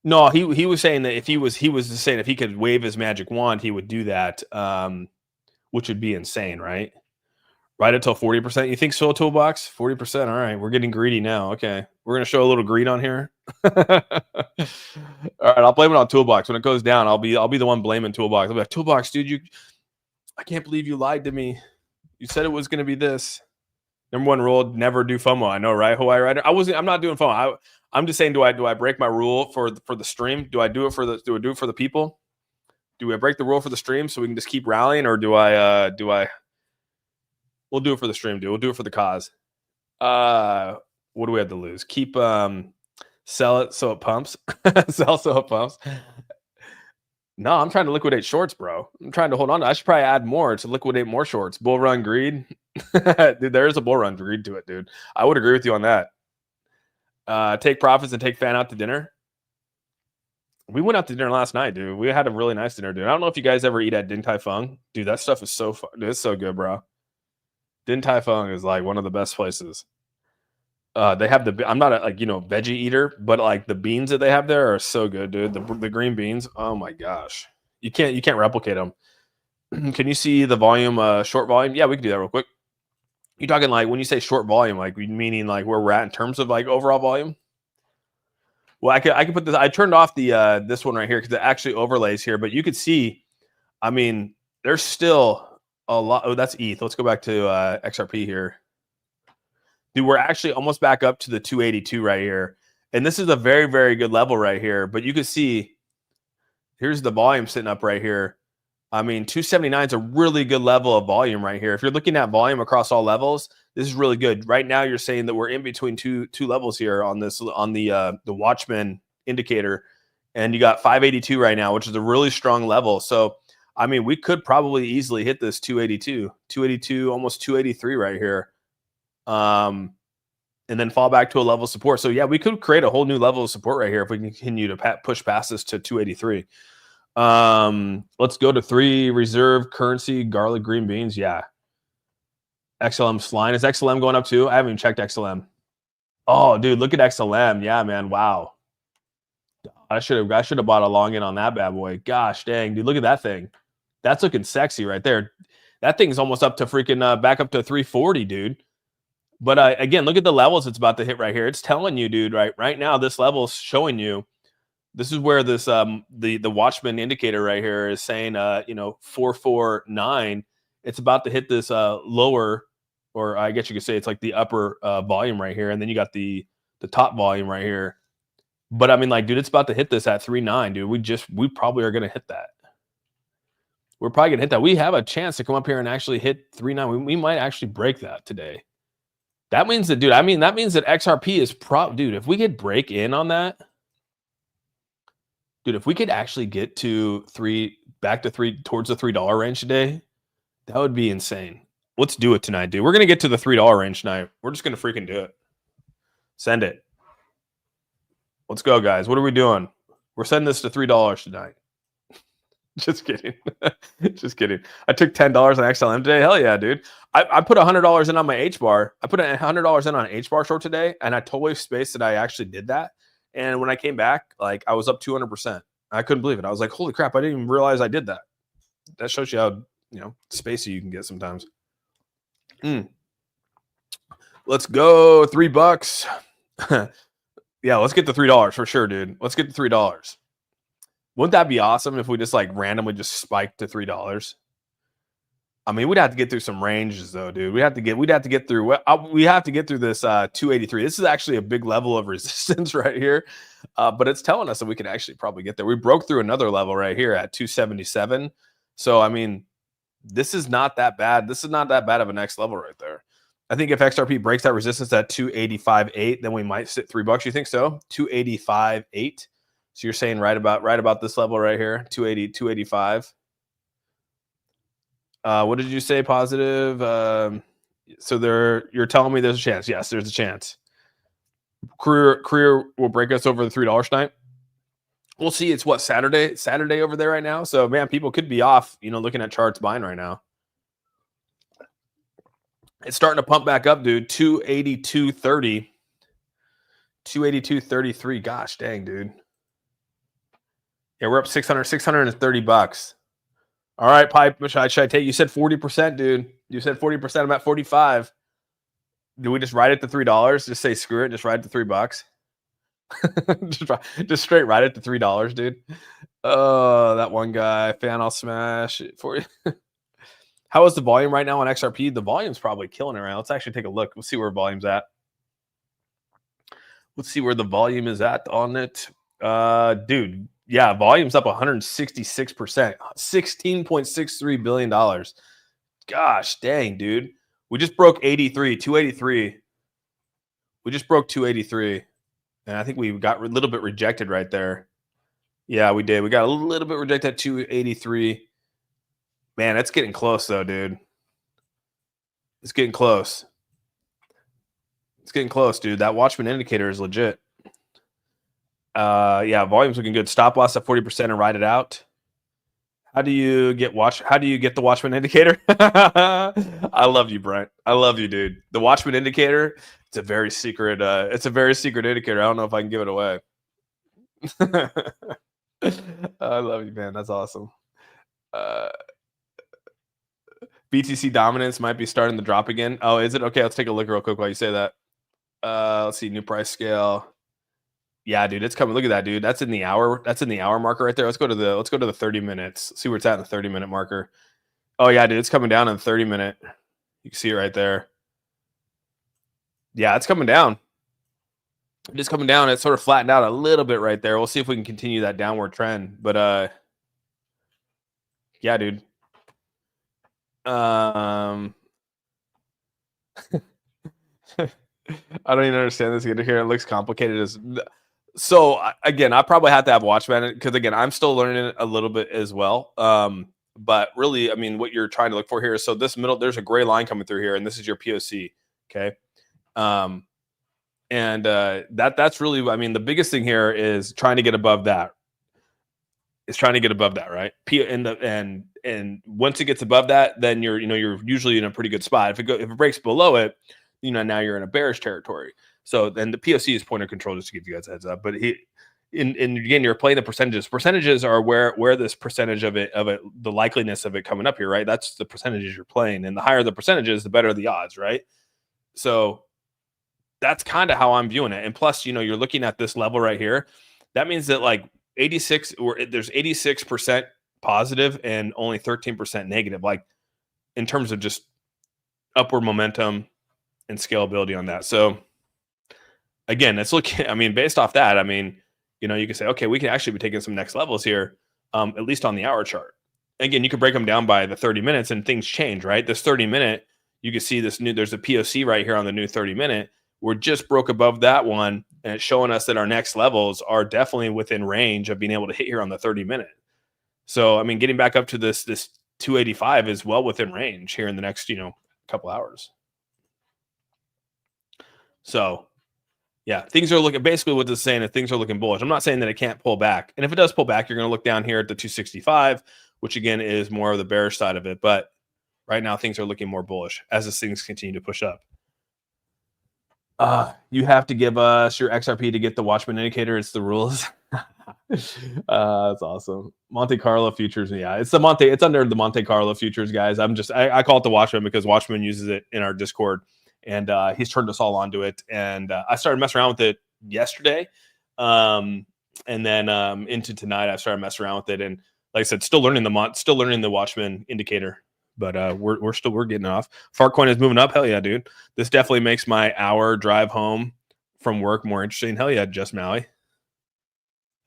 No, he was saying that if he was saying if he could wave his magic wand, he would do that, which would be insane, right? Right until 40%. You think so, Toolbox? 40%. All right, we're getting greedy now. Okay, we're gonna show a little greed on here. All right, I'll blame it on Toolbox. When it goes down, I'll be the one blaming Toolbox. I'll be like, Toolbox, dude, I can't believe you lied to me. You said it was gonna be this. Number one rule: never do FOMO. I know, right, Hawaii Rider? I'm not doing FOMO. I'm just saying, do I break my rule for the stream? Do I do it for the people? Do I break the rule for the stream so we can just keep rallying, or do I? We'll do it for the stream, dude. We'll do it for the cause. What do we have to lose? Keep sell it so it pumps. Sell so it pumps. No, I'm trying to liquidate shorts, bro. I'm trying to hold on. I should probably add more to liquidate more shorts. Bull run greed. Dude, there is a bull run greed to it, dude. I would agree with you on that. Take profits and take fan out to dinner. We went out to dinner last night, dude. We had a really nice dinner, dude. I don't know if you guys ever eat at Din Tai Fung. Dude, that stuff is so fun. Dude, it's so good, bro. Din Tai Fung is like one of the best places. They have I'm not a veggie eater, but like the beans that they have there are so good, dude. The green beans, oh my gosh, you can't replicate them. Can you see the volume, short volume? Yeah, we can do that real quick. You talking like when you say short volume, like meaning like where we're at in terms of like overall volume? Well, I could put this. I turned off the this one right here because it actually overlays here, but you could see. I mean, there's still a lot. Oh, that's ETH. Let's go back to XRP here. Dude, we're actually almost back up to the 282 right here. And this is a very, very good level right here. But you can see, here's the volume sitting up right here. I mean, 279 is a really good level of volume right here. If you're looking at volume across all levels, this is really good. Right now, you're saying that we're in between two levels here on the Watchman indicator. And you got 582 right now, which is a really strong level. So, I mean, we could probably easily hit this 282, almost 283 right here. And then fall back to a level of support. So yeah, we could create a whole new level of support right here if we continue to push past this to 283. Let's go to 3 reserve currency garlic green beans. Yeah, XLM's flying. Is XLM going up too? I haven't even checked XLM. Oh, dude, look at XLM. Yeah, man. Wow. I should have bought a long in on that bad boy. Gosh dang, dude, look at that thing. That's looking sexy right there. That thing's almost up to freaking back up to 340, dude. But again, look at the levels it's about to hit right here. It's telling you, dude, right now, this level is showing you. This is where this the Watchman indicator right here is saying 449. It's about to hit this lower, or I guess you could say it's like the upper volume right here, and then you got the top volume right here. But I mean, like, dude, it's about to hit this at 3.9, dude. We probably are gonna hit that. We're probably gonna hit that. We have a chance to come up here and actually hit 3.9. We might actually break that today. That means that, dude. I mean, that means that XRP is dude. If we could break in on that, dude, if we could actually get to back to towards the $3 range today, that would be insane. Let's do it tonight, dude. We're gonna get to the $3 range tonight. We're just gonna freaking do it. Send it. Let's go, guys. What are we doing? We're sending this to $3 tonight. Just kidding. Just kidding. I took $10 on XLM today. Hell yeah, dude. I put $100 in on my H bar. I put $100 in on an H bar short today, and I totally spaced that I actually did that. And when I came back, like, I was up 200%. I couldn't believe it. I was like, holy crap, I didn't even realize I did that. That shows you how, spacey you can get sometimes. Let's go. $3. Yeah, let's get the $3 for sure, dude. Let's get the $3. Wouldn't that be awesome if we just like randomly just spiked to $3? I mean, we'd have to get through some ranges though, dude. We'd have to get through this 283. This is actually a big level of resistance right here. But it's telling us that we could actually probably get there. We broke through another level right here at 277. So I mean, this is not that bad. This is not that bad of a next level right there. I think if XRP breaks that resistance at 285.8, then we might sit $3. You think so? 285.8. So you're saying right about this level right here, 280, 285. What did you say? Positive. So you're telling me there's a chance. Yes, there's a chance. Career will break us over the $3 tonight. We'll see. It's what, Saturday over there right now. So man, people could be off, looking at charts buying right now. It's starting to pump back up, dude. 282.30. 282.33. Gosh dang, dude. Yeah, we're up $630. All right, Pipe. Should I take? You said 40%, dude. You said 40%. I'm at 45. Do we just ride it to $3? Just say screw it. Just ride it to $3. just straight ride it to $3, dude. Oh, that one guy. Fan, I'll smash it for you. How is the volume right now on XRP? The volume's probably killing it right now. Let's actually take a look. We'll see where volume's at. Let's see where the volume is at on it. Dude, yeah, volume's up 166%. $16.63 billion. Gosh dang, dude. We just broke 283. We just broke 283. And I think we got a little bit rejected right there. Yeah, we did. We got a little bit rejected at 283. Man, it's getting close though, dude. It's getting close. It's getting close, dude. That Watchman indicator is legit. Yeah, volume's looking good. Stop loss at 40% and ride it out. How do you get the Watchman indicator? I love you, Brent. I love you, dude. The Watchman indicator, it's a very secret indicator. I don't know if I can give it away. I love you, man. That's awesome. BTC dominance might be starting to drop again. Oh, is it? Okay, let's take a look real quick while you say that. Let's see, new price scale. Yeah, dude, it's coming. Look at that, dude. That's in the hour. That's in the hour marker right there. Let's go to the 30 minutes. See where it's at in the 30-minute marker. Oh yeah, dude, it's coming down in the 30-minute. You can see it right there. Yeah, it's coming down. It's coming down. It's sort of flattened out a little bit right there. We'll see if we can continue that downward trend. But yeah, dude. I don't even understand this here. It looks complicated. So again, I probably have to have Watchman because again, I'm still learning it a little bit as well. But really, I mean, what you're trying to look for here is so this middle, there's a gray line coming through here, and this is your POC. Okay. And that's really, I mean, the biggest thing here is trying to get above that. is trying to get above that, right? And once it gets above that, then you're usually in a pretty good spot. If it breaks below it, now you're in a bearish territory. So then the POC is point of control, just to give you guys a heads up. But and again, you're playing the percentages. Percentages are where this percentage of it, the likeliness of it coming up here, right? That's the percentages you're playing, and the higher the percentages, the better the odds, right? So that's kind of how I'm viewing it. And plus, you're looking at this level right here. That means that like 86, or there's 86% positive and only 13% negative, like in terms of just upward momentum and scalability on that. So again, it's looking, based off that, you can say, okay, we can actually be taking some next levels here, at least on the hour chart. Again, you can break them down by the 30 minutes and things change, right? This 30 minute, you can see there's a POC right here on the new 30 minute. We're just broke above that one, and it's showing us that our next levels are definitely within range of being able to hit here on the 30 minute. So, getting back up to this 285 is well within range here in the next, couple hours. So, yeah, things are looking, basically what this is saying is things are looking bullish. I'm not saying that it can't pull back. And if it does pull back, you're going to look down here at the 265, which again is more of the bearish side of it. But right now, things are looking more bullish as these things continue to push up. You have to give us your XRP to get the Watchman indicator. It's the rules. That's awesome. Monte Carlo futures. Yeah, it's under the Monte Carlo futures, guys. I call it the Watchman because Watchman uses it in our Discord, and he's turned us all onto it. And I started messing around with it yesterday. And then into tonight, I started messing around with it. And like I said, still learning the Watchman indicator. But we're getting off. Fartcoin is moving up. Hell yeah, dude. This definitely makes my hour drive home from work more interesting. Hell yeah, Just Maui.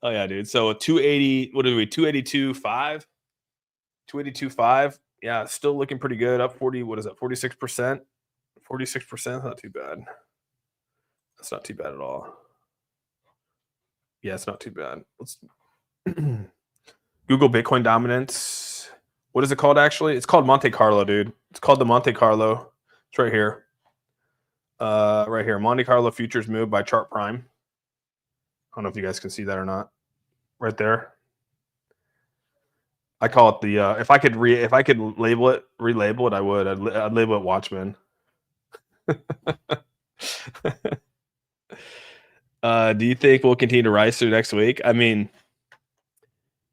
Hell yeah, dude. So a 280, what are we? 282.5? 282.5. Yeah, still looking pretty good. Up 40, what is that? 46%? 46%. Not too bad. That's not too bad at all. Yeah, it's not too bad. Let's Google Bitcoin dominance. What is it called, actually? It's called Monte Carlo, dude. It's called the Monte Carlo. It's right here. Right here. Monte Carlo futures move by Chart Prime. I don't know if you guys can see that or not. Right there. I call it the if I could relabel it, I would. I'd label it Watchman. Do you think we'll continue to rise through next week?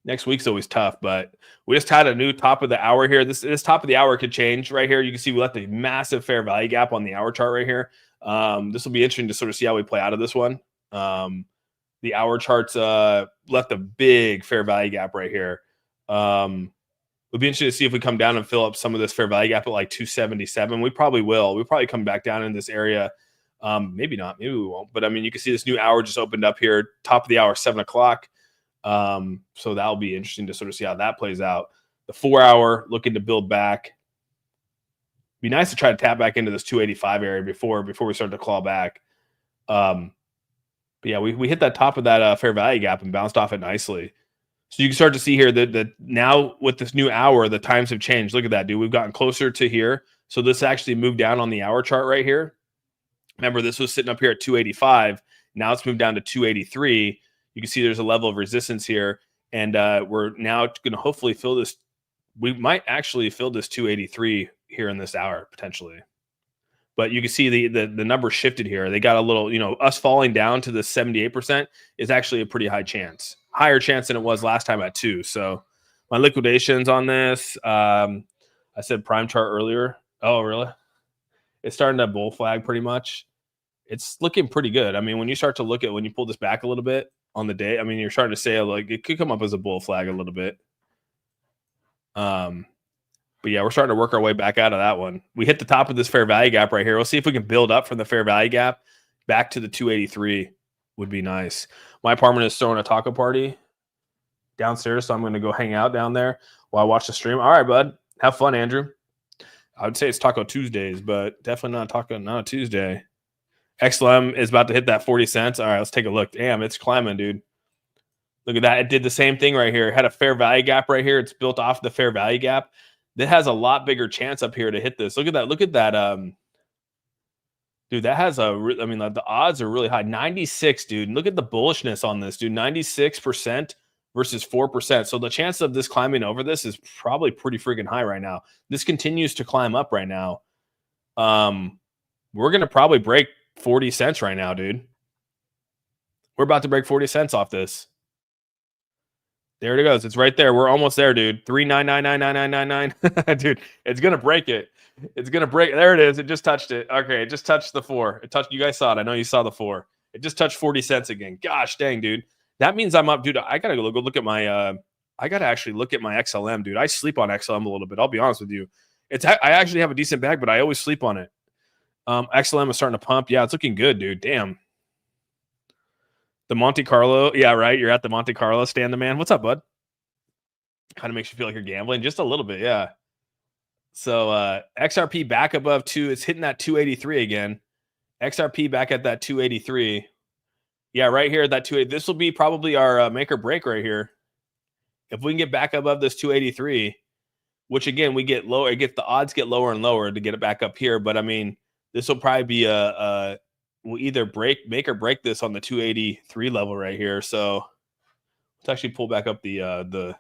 Next week's always tough, but we just had a new top of the hour here. This top of the hour could change right here. You can see we left a massive fair value gap on the hour chart right here. This will be interesting to sort of see how we play out of this one. The hour charts left a big fair value gap right here. It'll be interesting to see if we come down and fill up some of this fair value gap at like 277. We probably will. We'll probably come back down in this area. Maybe not. Maybe we won't. But you can see this new hour just opened up here. Top of the hour, 7 o'clock. So that'll be interesting to sort of see how that plays out. The 4 hour looking to build back. Be nice to try to tap back into this 285 area before we start to claw back. But yeah, we hit that top of that fair value gap and bounced off it nicely. So you can start to see here that now with this new hour, the times have changed. Look at that, dude. We've gotten closer to here. So this actually moved down on the hour chart right here. Remember, this was sitting up here at 285. Now it's moved down to 283. You can see there's a level of resistance here, and we're now going to hopefully fill this. We might actually fill this 283 here in this hour potentially, but you can see the number shifted here. They got a little, us falling down to the 78% is actually a pretty high chance, higher chance than it was last time at 2. So my liquidations on this, I said prime chart earlier. Oh, really? It's starting to bull flag pretty much. It's looking pretty good. When you start to look at when you pull this back a little bit on the day, you're starting to say like it could come up as a bull flag a little bit. But yeah, we're starting to work our way back out of that one. We hit the top of this fair value gap right here. We'll see if we can build up from the fair value gap back to the 283 would be nice. My apartment is throwing a taco party downstairs, so I'm going to go hang out down there while I watch the stream. All right, bud. Have fun, Andrew. I would say it's Taco Tuesdays, but definitely not a Tuesday. XLM is about to hit that 40 cents. All right, let's take a look. Damn, it's climbing, dude. Look at that. It did the same thing right here. It had a fair value gap right here. It's built off the fair value gap. That has a lot bigger chance up here to hit this. Look at that. Look at that. Dude, that has the odds are really high. 96, dude. Look at the bullishness on this, dude. 96% versus 4%. So the chance of this climbing over this is probably pretty freaking high right now. This continues to climb up right now. We're going to probably break 40 cents right now, dude. We're about to break 40 cents off this. There it goes. It's right there. We're almost there, dude. 3999999. Dude, it's going to break it. It's going to break. There it is. It just touched it. Okay, it just touched the 4. It touched. You guys saw it. I know you saw the 4. It just touched 40 cents again. Gosh dang, dude. That means I'm up, dude. I got to go look at my I got to actually look at my XLM, dude. I sleep on XLM a little bit. I'll be honest with you. I actually have a decent bag, but I always sleep on it. XLM is starting to pump. Yeah, it's looking good, dude. Damn. The Monte Carlo. Yeah, right. You're at the Monte Carlo stand, the man. What's up, bud? Kind of makes you feel like you're gambling just a little bit. Yeah. So XRP back above 2. It's hitting that 283 again. XRP back at that 283. Yeah, right here at that 280. This will be probably our make or break right here. If we can get back above this 283, which again, we get lower, the odds get lower and lower to get it back up here. But I mean, this will probably be we'll either make or break this on the 283 level right here. So let's actually pull back up the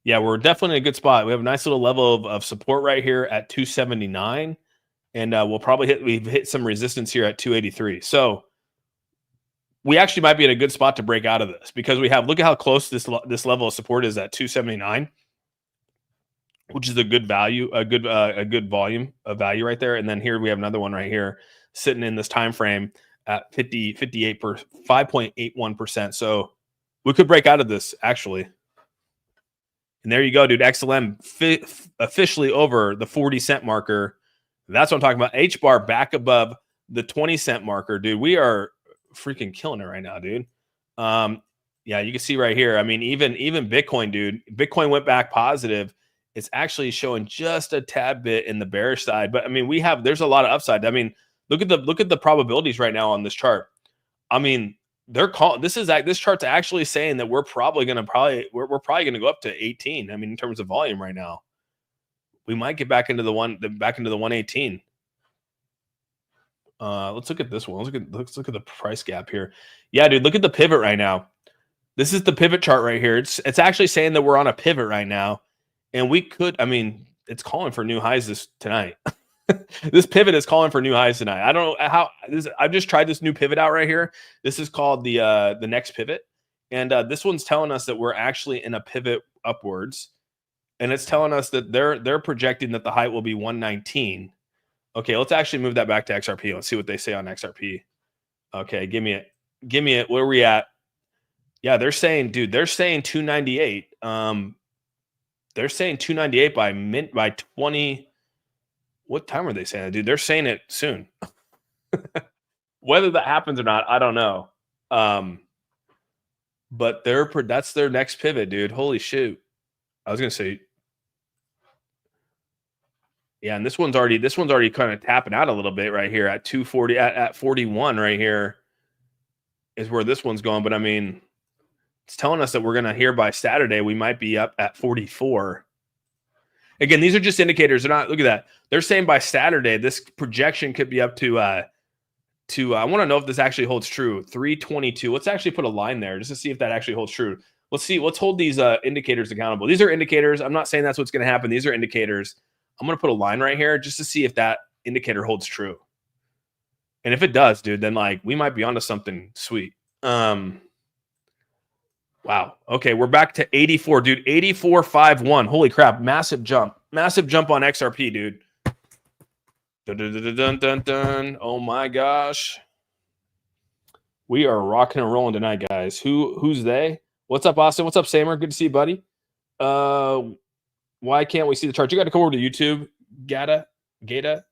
yeah, we're definitely in a good spot. We have a nice little level of support right here at 279, and we'll probably we've hit some resistance here at 283. So we actually might be in a good spot to break out of this because we have, look at how close this level of support is at 279, which is a good value, a good volume of value right there. And then here we have another one right here sitting in this time frame at 5.81%. So we could break out of this actually. And there you go, dude. XLM officially over the 40 cent marker. That's what I'm talking about. H bar back above the 20 cent marker, dude. We are freaking killing it right now, dude. Yeah, you can see right here. I mean, even Bitcoin, dude. Bitcoin went back positive. It's actually showing just a tad bit in the bearish side, but I mean, there's a lot of upside. I mean, look at the probabilities right now on this chart. I mean, this chart's actually saying that we're probably going to go up to 18. I mean, in terms of volume right now, we might get back into the 118. Let's look at this one. Let's look at the price gap here. Yeah, dude, look at the pivot right now. This is the pivot chart right here. It's actually saying that we're on a pivot right now, and we could. I mean, it's calling for new highs tonight. This pivot is calling for new highs tonight. I don't know how I've just tried this new pivot out right here. This is called the next pivot. And this one's telling us that we're actually in a pivot upwards. And it's telling us that they're projecting that the height will be 119. Okay, let's actually move that back to XRP. Let's see what they say on XRP. Okay, give me it. Where are we at? Yeah, they're saying 298. They're saying 298 by 20. What time are they saying that, dude? They're saying it soon. Whether that happens or not, I don't know. But that's their next pivot, dude. Holy shoot. I was gonna say, yeah, and this one's already kind of tapping out a little bit right here at 240 at 41 right here is where this one's going. But I mean, it's telling us that we're gonna hear by Saturday we might be up at 44. Again, these are just indicators. They're not. Look at that. They're saying by Saturday this projection could be up to I want to know if this actually holds true. 322. Let's actually put a line there just to see if that actually holds true. Let's see. Let's hold these indicators accountable. These are indicators. I'm not saying that's what's going to happen. These are indicators. I'm going to put a line right here just to see if that indicator holds true. And if it does, dude, then like we might be onto something sweet. Wow. Okay, we're back to 84, dude. 84.51. Holy crap. Massive jump. Massive jump on XRP, dude. Dun, dun, dun, dun, dun, dun. Oh my gosh. We are rocking and rolling tonight, guys. Who's they? What's up, Austin? What's up, Samer? Good to see you, buddy. Why can't we see the chart? You got to come over to YouTube. Gata. You got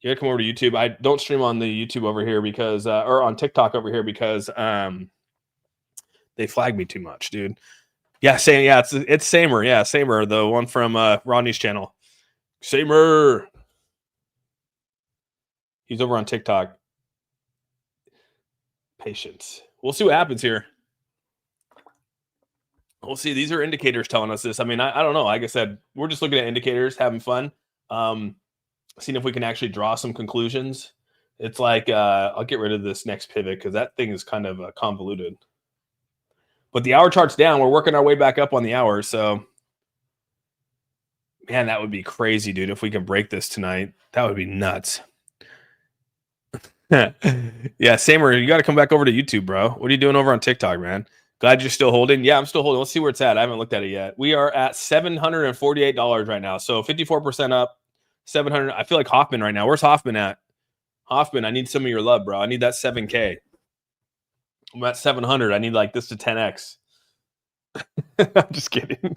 to come over to YouTube. I don't stream on the YouTube over here because or on TikTok over here because they flagged me too much, dude. Yeah, saying it's Samer. Yeah, Samer, the one from Rodney's channel. Samer. He's over on TikTok. Patience. We'll see what happens here. We'll see. These are indicators telling us this. I mean, I don't know. Like I said, we're just looking at indicators, having fun, seeing if we can actually draw some conclusions. It's like I'll get rid of this next pivot because that thing is kind of convoluted. But the hour chart's down. We're working our way back up on the hour. So, man, that would be crazy, dude. If we can break this tonight, that would be nuts. Yeah, Samer, you got to come back over to YouTube, bro. What are you doing over on TikTok, man? Glad you're still holding. Yeah, I'm still holding. Let's see where it's at. I haven't looked at it yet. We are at $748 right now. So 54% up, 700. I feel like Hoffman right now. Where's Hoffman at? Hoffman, I need some of your love, bro. I need that 7K. I'm at 700. I need like this to 10X. I'm just kidding.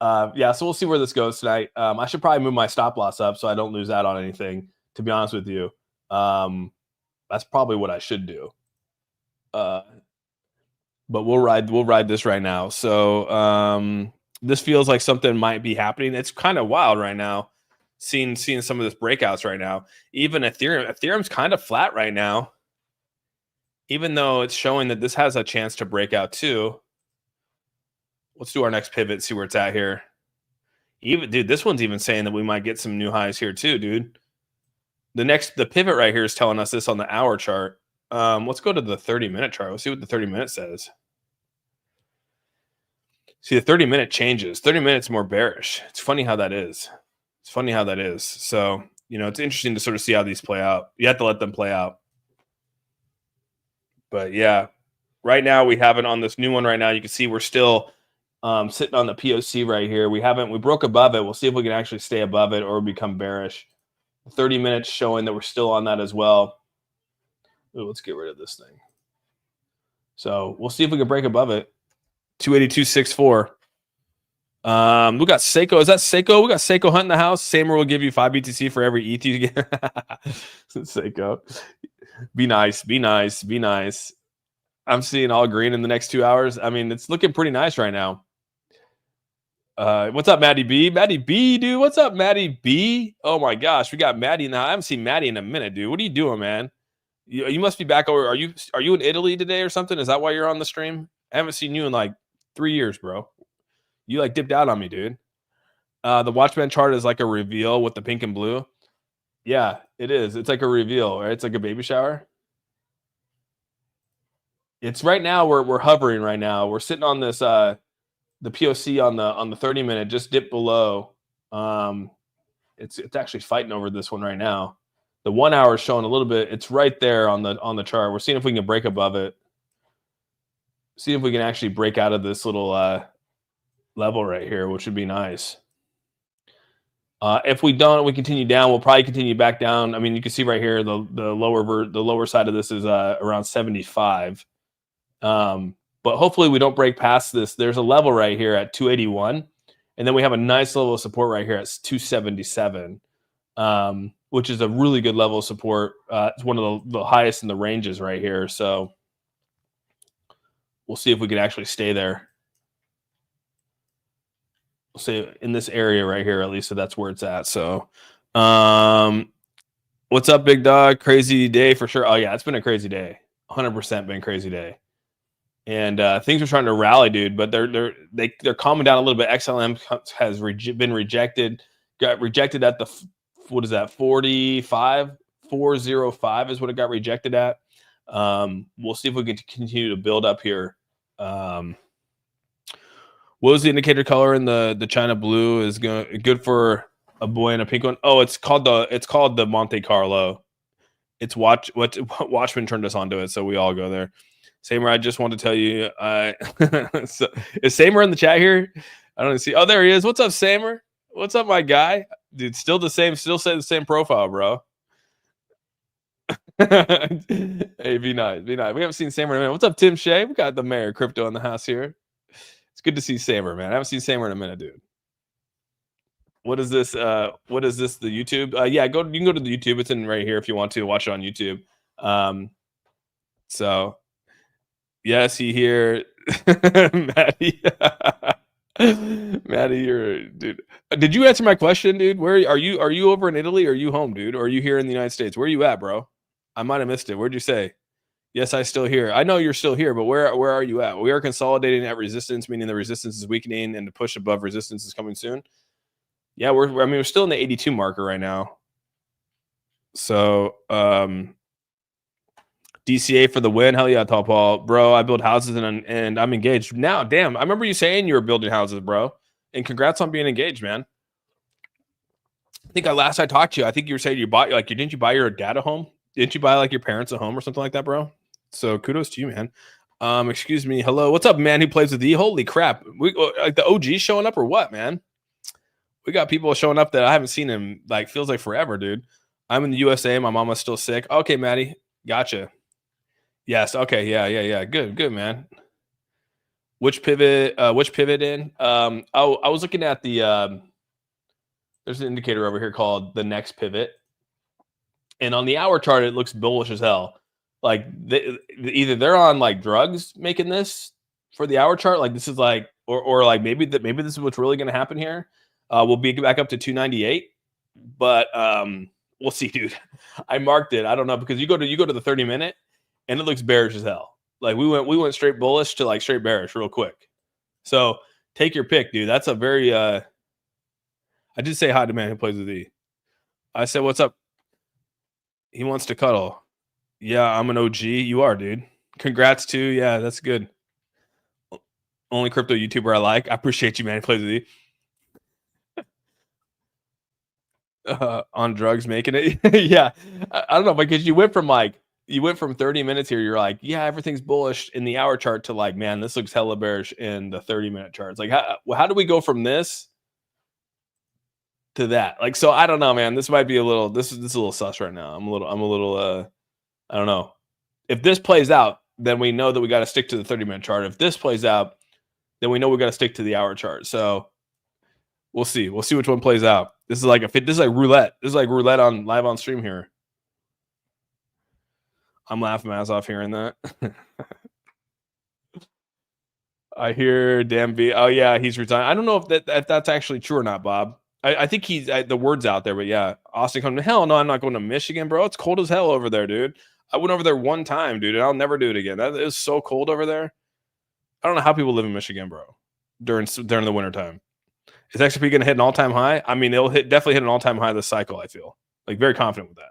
Yeah, so we'll see where this goes tonight. I should probably move my stop loss up so I don't lose out on anything, to be honest with you. That's probably what I should do. But we'll ride this right now. So this feels like something might be happening. It's kind of wild right now, seeing some of this breakouts right now. Even Ethereum's kind of flat right now, even though it's showing that this has a chance to break out too. Let's do our next pivot, see where it's at here. Even, dude, this one's even saying that we might get some new highs here too, dude. The pivot right here is telling us this on the hour chart. Let's go to the 30-minute chart. Let's see what the 30-minute says. See, the 30-minute changes. 30 minutes more bearish. It's funny how that is. It's funny how that is. So, you know, it's interesting to sort of see how these play out. You have to let them play out. But yeah, right now we have it on this new one right now. You can see we're still sitting on the POC right here. We broke above it. We'll see if we can actually stay above it or become bearish. 30 minutes showing that we're still on that as well. Ooh, let's get rid of this thing. So we'll see if we can break above it. 282.64. We got Seiko. Is that Seiko? We got Seiko Hunt in the house. Samer will give you 5 BTC for every ETH you get. Seiko. Be nice. Be nice. Be nice. I'm seeing all green in the next 2 hours. I mean, it's looking pretty nice right now. What's up, Maddie B? Maddie B, dude. What's up, Maddie B? Oh my gosh, we got Maddie in the house. I haven't seen Maddie in a minute, dude. What are you doing, man? You must be back over. Are you in Italy today or something? Is that why you're on the stream? I haven't seen you in like 3 years, bro. You like dipped out on me, dude. The Watchman chart is like a reveal with the pink and blue. Yeah, it is. It's like a reveal, right? It's like a baby shower. It's right now we're hovering right now. We're sitting on this the POC on the 30-minute just dipped below. It's actually fighting over this one right now. The 1 hour is showing a little bit. It's right there on the chart. We're seeing if we can break above it. See if we can actually break out of this little level right here, which would be nice. If we don't, we continue down. We'll probably continue back down. I mean, you can see right here the lower side of this is around 75. But hopefully we don't break past this. There's a level right here at 281, and then we have a nice level of support right here at 277, which is a really good level of support. It's one of the highest in the ranges right here. So we'll see if we can actually stay there. We'll say in this area right here, at least, so that's where it's at. So, what's up, big dog? Crazy day for sure. Oh yeah, it's been a crazy day. 100% been a crazy day. And things are trying to rally, dude, but they're calming down a little bit. XLM has been rejected. Got rejected at the what is that? 405 is what it got rejected at. We'll see if we can continue to build up here. What was the indicator color in the China blue? Is good for a boy in a pink one? Oh, it's called the Monte Carlo. It's Watchman turned us onto it, so we all go there. Samer, I just want to tell you, so, is Samer in the chat here? I don't see. Oh, there he is. What's up, Samer? What's up, my guy? Dude, still the same profile, bro. Hey, be nice. We haven't seen Samer in a minute. What's up, Tim Shea? We got the mayor of crypto in the house here. It's good to see Samer, man. I haven't seen Samer in a minute, dude. What is this? The YouTube? Yeah, you can go to the YouTube. It's in right here if you want to watch it on YouTube. So yes, he here. Maddie. Maddie, you're dude. Did you answer my question, dude? Where are you? Are you over in Italy? Or are you home, dude? Or are you here in the United States? Where are you at, bro? I might have missed it. Where'd you say? Yes, I still here. I know you're still here, but where are you at? We are consolidating at resistance, meaning the resistance is weakening and the push above resistance is coming soon. Yeah, we're still in the 82 marker right now. So DCA for the win. Hell yeah, Tall Paul. Bro, I build houses and I'm engaged. Now, damn, I remember you saying you were building houses, bro. And congrats on being engaged, man. I think last I talked to you, I think you were saying you bought, like, didn't you buy your dad a home? Didn't you buy, like, your parents a home or something like that, bro? So kudos to you, man. Excuse me. Hello. What's up, man? Who plays with you? Holy crap. We like the OG showing up or what, man? We got people showing up that I haven't seen him, like, feels like forever, dude. I'm in the USA. My mama's still sick. Okay, Maddie. Gotcha. Yes. Okay. Yeah. Good, man. Which pivot in? I was looking at the there's an indicator over here called the next pivot. And on the hour chart, it looks bullish as hell. Like either they're on like drugs making this for the hour chart, like this is like, or like maybe this is what's really going to happen here. We'll be back up to 298, but we'll see, dude. I marked it. I don't know, because you go to the 30-minute and it looks bearish as hell. Like we went straight bullish to like straight bearish real quick. So take your pick, dude. That's a very I did say hi to man who plays with E. I said, what's up? He wants to cuddle. Yeah, I'm an OG. You are, dude. Congrats too. Yeah, that's good. Only crypto YouTuber I like. I appreciate you, man. He plays with you. On drugs making it. Yeah. I don't know, because you went from 30 minutes here. You're like, yeah, everything's bullish in the hour chart to like, man, this looks hella bearish in the 30-minute charts. Like, how do we go from this to that? Like, so I don't know, man. This might be a little, this is a little sus right now. I'm a little I don't know. If this plays out, then we know that we got to stick to the 30-minute chart. If this plays out, then we know we got to stick to the hour chart. So we'll see. We'll see which one plays out. This is like roulette. This is like roulette on live on stream here. I'm laughing my ass off hearing that. I hear damn B. Oh yeah, he's retired. I don't know if that's actually true or not, Bob. I think he's the word's out there, but yeah, Austin coming to hell no, I'm not going to Michigan, bro. It's cold as hell over there, dude. I went over there one time, dude, and I'll never do it again. That is so cold over there. I don't know how people live in Michigan, bro, during the wintertime. Is XRP going to hit an all-time high? I mean, it'll definitely hit an all-time high this cycle, I feel. Like, very confident with that.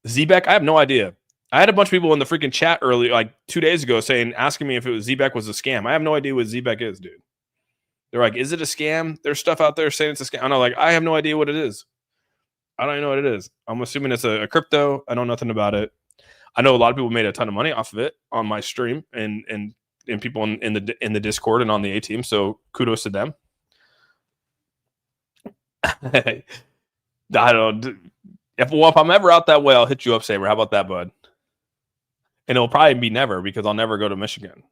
ZBEC, I have no idea. I had a bunch of people in the freaking chat earlier, like 2 days ago, asking me if it was ZBEC was a scam. I have no idea what ZBEC is, dude. They're like, is it a scam? There's stuff out there saying it's a scam. I'm like, I have no idea what it is. I don't even know what it is. I'm assuming it's a crypto. I know nothing about it. I know a lot of people made a ton of money off of it on my stream and people in the Discord and on the A team. So kudos to them. I don't know. If I'm ever out that way, I'll hit you up, Saber. How about that, bud? And it'll probably be never, because I'll never go to Michigan.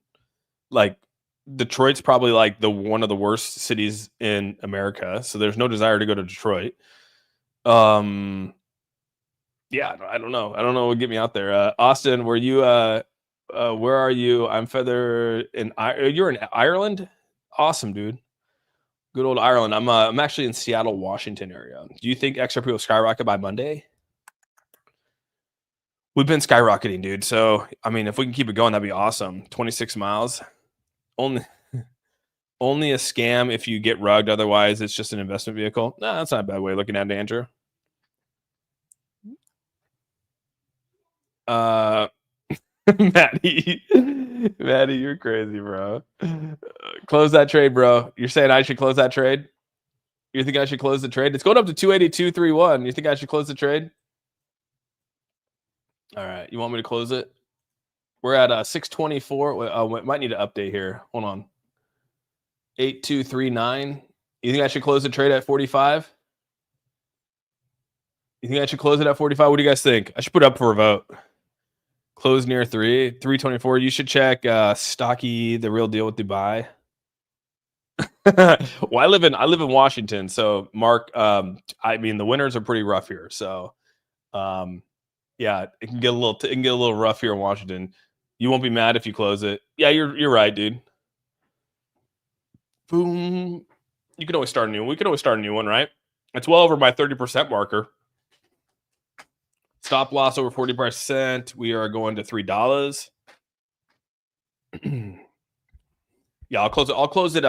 Like, Detroit's probably like one of the worst cities in America, so there's no desire to go to Detroit. Yeah, I don't know. I don't know what would get me out there. Austin, were you? Where are you? I'm Feather in. You're in Ireland. Awesome, dude. Good old Ireland. I'm actually in Seattle, Washington area. Do you think XRP will skyrocket by Monday? We've been skyrocketing, dude. So I mean, if we can keep it going, that'd be awesome. 26 miles. Only a scam if you get rugged. Otherwise, it's just an investment vehicle. No, that's not a bad way of looking at it, Andrew. Maddie, you're crazy, bro. Close that trade, bro. You're saying I should close that trade? You think I should close the trade? It's going up to 282.31. You think I should close the trade? All right. You want me to close it? We're at 624. We might need to update here. Hold on. 8239. You think I should close the trade at 45? You think I should close it at 45? What do you guys think? I should put it up for a vote. Close near 324. You should check Stocky, the real deal with Dubai. Well, I live in Washington, so Mark, I mean the winters are pretty rough here. So yeah, it can get a little rough here in Washington. You won't be mad if you close it. Yeah, you're right, dude. Boom. You can always start a new one. We can always start a new one, right? It's well over my 30% marker. Stop loss over 40%. We are going to $3. Yeah, I'll close it.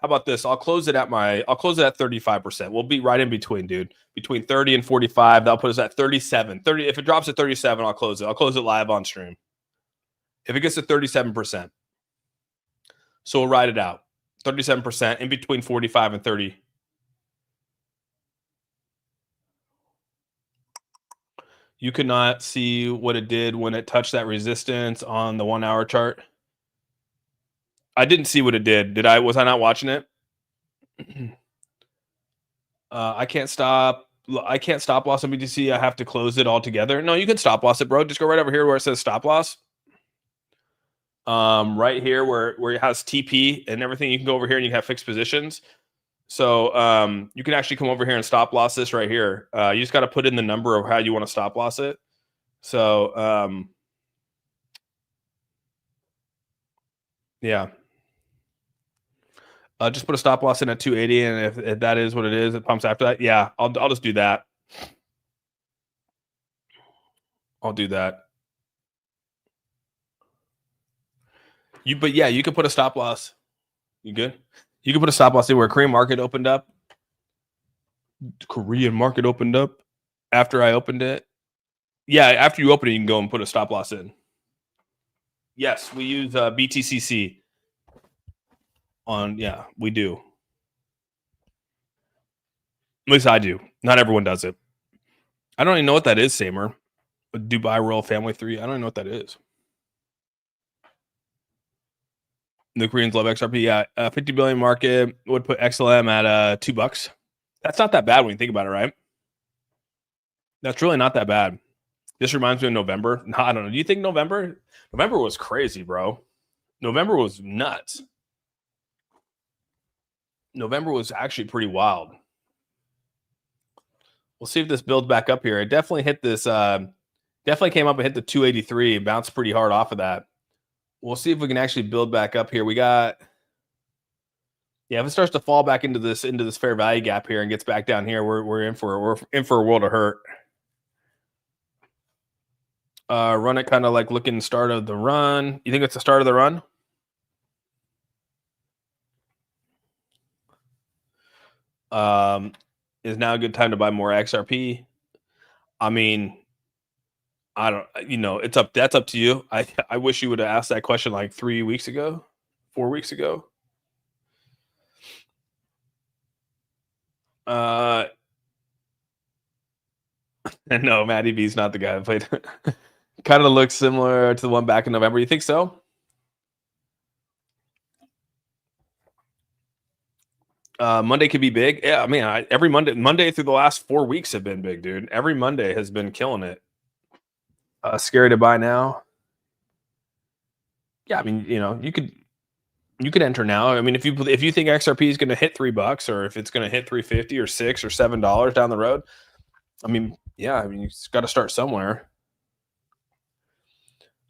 How about this? I'll close it at 35%. We'll be right in between, dude. Between 30 and 45. That'll put us at 37. 30. If it drops to 37, I'll close it. I'll close it live on stream. If it gets to 37%. So we'll ride it out. 37% in between 45 and 30. You could not see what it did when it touched that resistance on the 1 hour chart. I didn't see what it did. Was I not watching it? I can't stop loss on BTC. I have to close it altogether. No, you can stop loss it, bro. Just go right over here where it says stop loss. Right here where it has TP and everything. You can go over here and you can have fixed positions. So you can actually come over here and stop loss this right here. You just got to put in the number of how you want to stop loss it. So yeah. Just put a stop loss in at 280, and if that is what it is, it pumps after that. Yeah, I'll just do that. I'll do that. But yeah, you could put a stop loss. You good? You can put a stop loss in where Korean market opened up. Korean market opened up after I opened it. Yeah, after you open it, you can go and put a stop loss in. Yes, we use BTCC. Yeah, we do. At least I do. Not everyone does it. I don't even know what that is, Samer. Dubai Royal Family 3. I don't even know what that is. The Koreans love XRP. Yeah, 50 billion market would put XLM at $2. That's not that bad when you think about it, right? That's really not that bad. This reminds me of November. No, I don't know. Do you think November? November was crazy, bro. November was nuts. November was actually pretty wild. We'll see if this builds back up here. It definitely hit this. Definitely came up and hit the 283 and bounced pretty hard off of that. We'll see if we can actually build back up here. We got, yeah, if it starts to fall back into this fair value gap here and gets back down here, we're in for a world of hurt. Run it kind of like looking start of the run. You think it's the start of the run? Is now a good time to buy more XRP? I mean, I don't, it's up. That's up to you. I wish you would have asked that question like 4 weeks ago. No, Matty B's not the guy that played. Kind of looks similar to the one back in November. You think so? Monday could be big. Yeah, I mean, every Monday through the last 4 weeks have been big, dude. Every Monday has been killing it. Scary to buy now. Yeah, I mean, you could enter now. I mean, if you think XRP is going to hit $3 or if it's going to hit 350 or $6 or $7 down the road, I mean, yeah, I mean, you just got to start somewhere.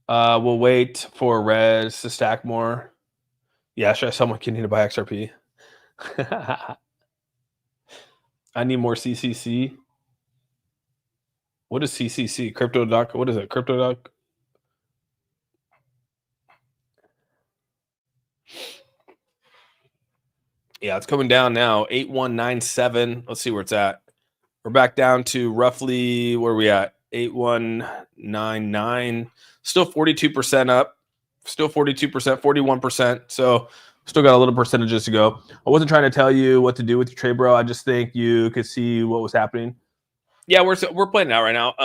We'll wait for Rez to stack more. Yeah, sure. Someone can need to buy XRP. I need more CCC. What is CCC? Crypto Doc. What is it? Crypto Doc. Yeah, it's coming down now. 8197. Let's see where it's at. We're back down to roughly where are we at? 8199. Still 42% up. Still 42%, 41%. So still got a little percentages to go. I wasn't trying to tell you what to do with your trade, bro. I just think you could see what was happening. Yeah, we're playing it out right now.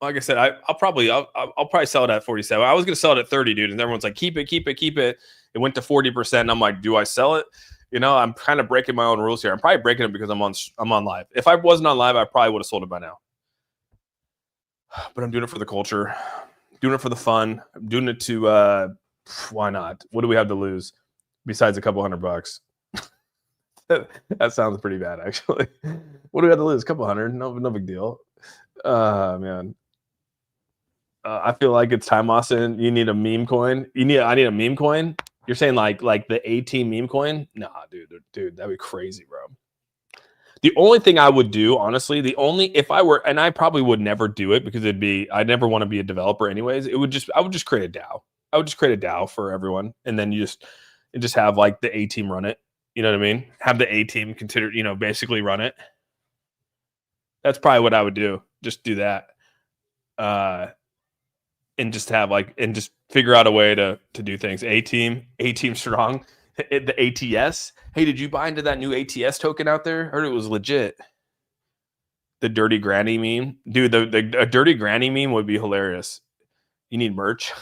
Like I said, I'll probably sell it at 47. I was gonna sell it at 30, dude, and everyone's like, keep it. It went to 40%. And I'm like, do I sell it? I'm kind of breaking my own rules here. I'm probably breaking it because I'm on live. If I wasn't on live, I probably would have sold it by now. But I'm doing it for the culture, doing it for the fun. I'm doing it to why not? What do we have to lose besides a couple $100? That sounds pretty bad, actually. What do we have to lose? A couple hundred? No big deal. Man. I feel like it's time, Austin. You need a meme coin. I need a meme coin. You're saying like the A-Team meme coin? Nah, dude, that'd be crazy, bro. The only thing I would do, honestly, if I were, and I probably would never do it because I'd never want to be a developer anyways. I would just create a DAO. I would just create a DAO for everyone, and then you just have like the A-Team run it. You know what I mean? Have the A team consider, basically run it. That's probably what I would do. Just do that. And just have and just figure out a way to do things. A team strong. The ATS. Hey, did you buy into that new ATS token out there? I heard it was legit. The dirty granny meme, dude. A dirty granny meme would be hilarious. You need merch.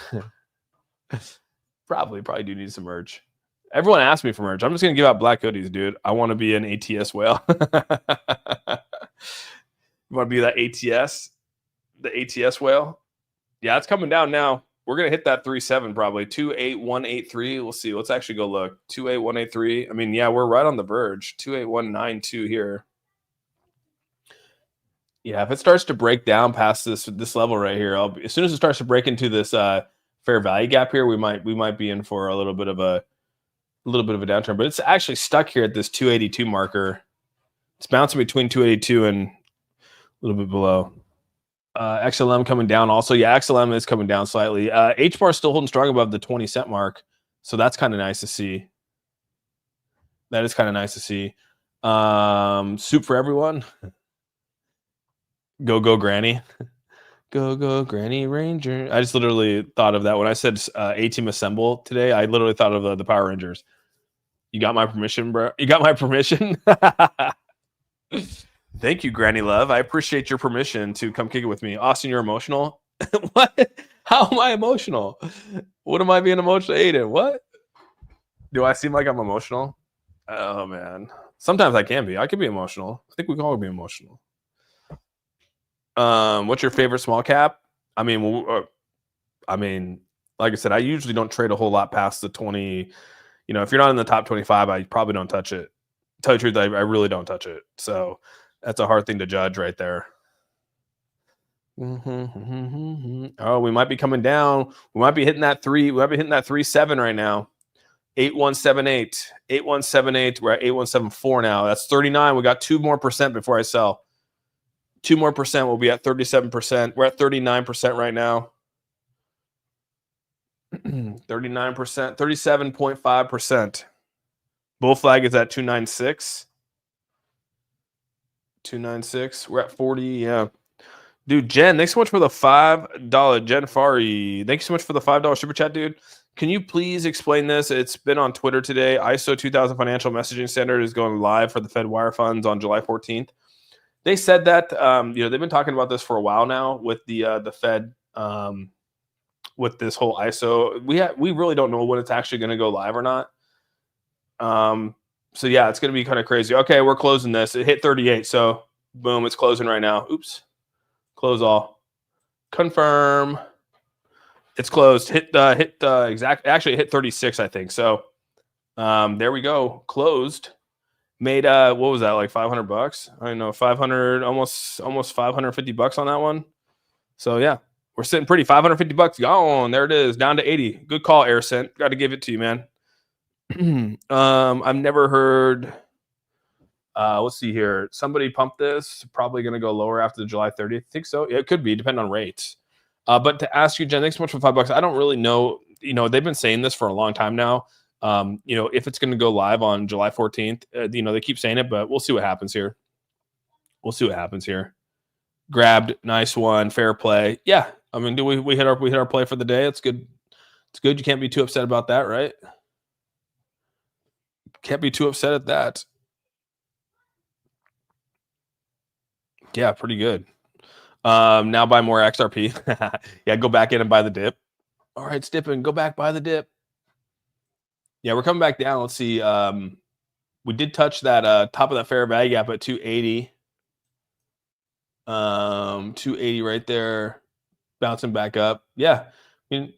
probably do need some merch. Everyone asked me for merch. I'm just gonna give out black hoodies, dude. I want to be an ATS whale. You want to be that ATS, the ATS whale? Yeah, it's coming down now. We're gonna hit that 3.7 probably 28183. We'll see. Let's actually go look 28183. I mean, yeah, we're right on the verge. 28192 here. Yeah, if it starts to break down past this level right here, as soon as it starts to break into this fair value gap here, we might be in for a little bit of a downturn. But it's actually stuck here at this 282 marker. It's bouncing between 282 and a little bit below. XLM coming down also. Yeah, XLM is coming down slightly. HBAR is still holding strong above the 20-cent mark. So that's kind of nice to see. That is kind of nice to see. Soup for everyone. Go Granny. Go Granny Ranger. I just literally thought of that when I said A-Team Assemble today. I literally thought of the Power Rangers. You got my permission, bro? You got my permission? Thank you, Granny Love. I appreciate your permission to come kick it with me. Austin, you're emotional? What? How am I emotional? What am I being emotional? Aiden, what? Do I seem like I'm emotional? Oh, man. Sometimes I can be. I can be emotional. I think we can all be emotional. What's your favorite small cap? I mean, like I said, I usually don't trade a whole lot past the 20. If you're not in the top 25, I probably don't touch it. Tell you the truth, I really don't touch it. So that's a hard thing to judge right there. Oh, we might be coming down. We might be hitting that 3. We might be hitting that 3.7 right now. 8178. 8178. We're at 8174 now. That's 39. We got 2% more before I sell. 2% more. We'll be at 37%. We're at 39% right now. 39%, 37.5%. Bull flag is at 296. 296. We're at 40. Yeah. Dude, Jen, thanks so much for the $5. Jen Fari. Thank you so much for the $5 super chat, dude. Can you please explain this? It's been on Twitter today. ISO 2000 Financial Messaging Standard is going live for the Fed wire funds on July 14th. They said that they've been talking about this for a while now with the Fed with this whole ISO. We really don't know when it's actually going to go live or not. So yeah, it's going to be kind of crazy. Okay, we're closing this. It hit 38, so boom, it's closing right now. Oops, close all. Confirm. It's closed. Hit exact. Actually, it hit 36, I think. So there we go. Closed. Made what was that, like $500? I don't know, 500, almost $550 on that one. So yeah, we're sitting pretty. $550 gone. There it is, down to 80. Good call, AirCent. Got to give it to you, man. I've never heard. Let's see here. Somebody pumped this. Probably going to go lower after the July 30th. I think so. Yeah, it could be, depending on rates. But to ask you, Jen, thanks so much for $5. I don't really know. They've been saying this for a long time now. If it's going to go live on July 14th, they keep saying it, but we'll see what happens here. Grabbed, nice one, fair play. Yeah, I mean, we hit our play for the day. It's good. It's good. You can't be too upset about that, right? Can't be too upset at that. Yeah, pretty good. Now buy more XRP. Yeah, go back in and buy the dip. All right, it's dipping. Go back, buy the dip. Yeah, we're coming back down. Let's see. We did touch that top of that fair value gap at 280. 280 right there, bouncing back up. Yeah, I mean,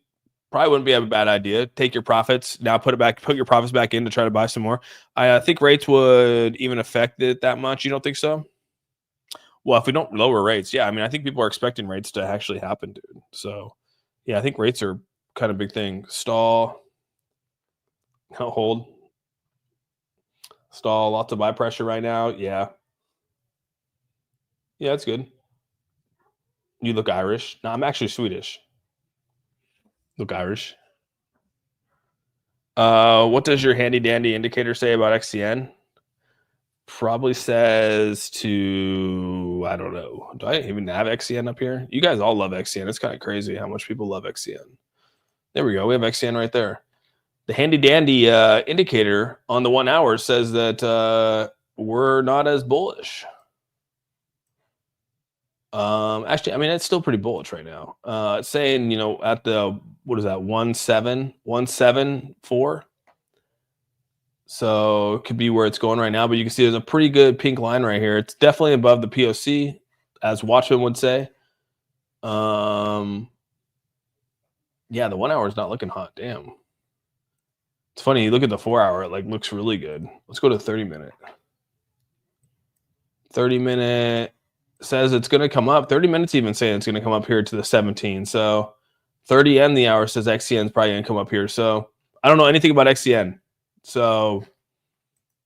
probably wouldn't be a bad idea. Take your profits now, put your profits back in to try to buy some more. I think rates would even affect it that much. You don't think so? Well, if we don't lower rates, yeah. I mean, I think people are expecting rates to actually happen, dude. So, yeah, I think rates are kind of a big thing. Stall. Hold. Stall. Lots of buy pressure right now. Yeah. Yeah, that's good. You look Irish. No, I'm actually Swedish. Look Irish. What does your handy dandy indicator say about XCN? Probably says to, I don't know. Do I even have XCN up here? You guys all love XCN. It's kind of crazy how much people love XCN. There we go. We have XCN right there. The handy dandy indicator on the 1 hour says that we're not as bullish. Actually, I mean, it's still pretty bullish right now. It's saying, you know, at the, what is that, 174. So it could be where it's going right now, but you can see there's a pretty good pink line right here. It's definitely above the POC, as Watchman would say. Yeah, the 1 hour is not looking hot. Damn. It's funny. You look at the 4 hour, it like looks really good. Let's go to 30-minute. 30-minute says it's going to come up. 30 minutes even saying it's going to come up here to the 17. So 30 and the hour says XCN is probably going to come up here. So I don't know anything about XCN. So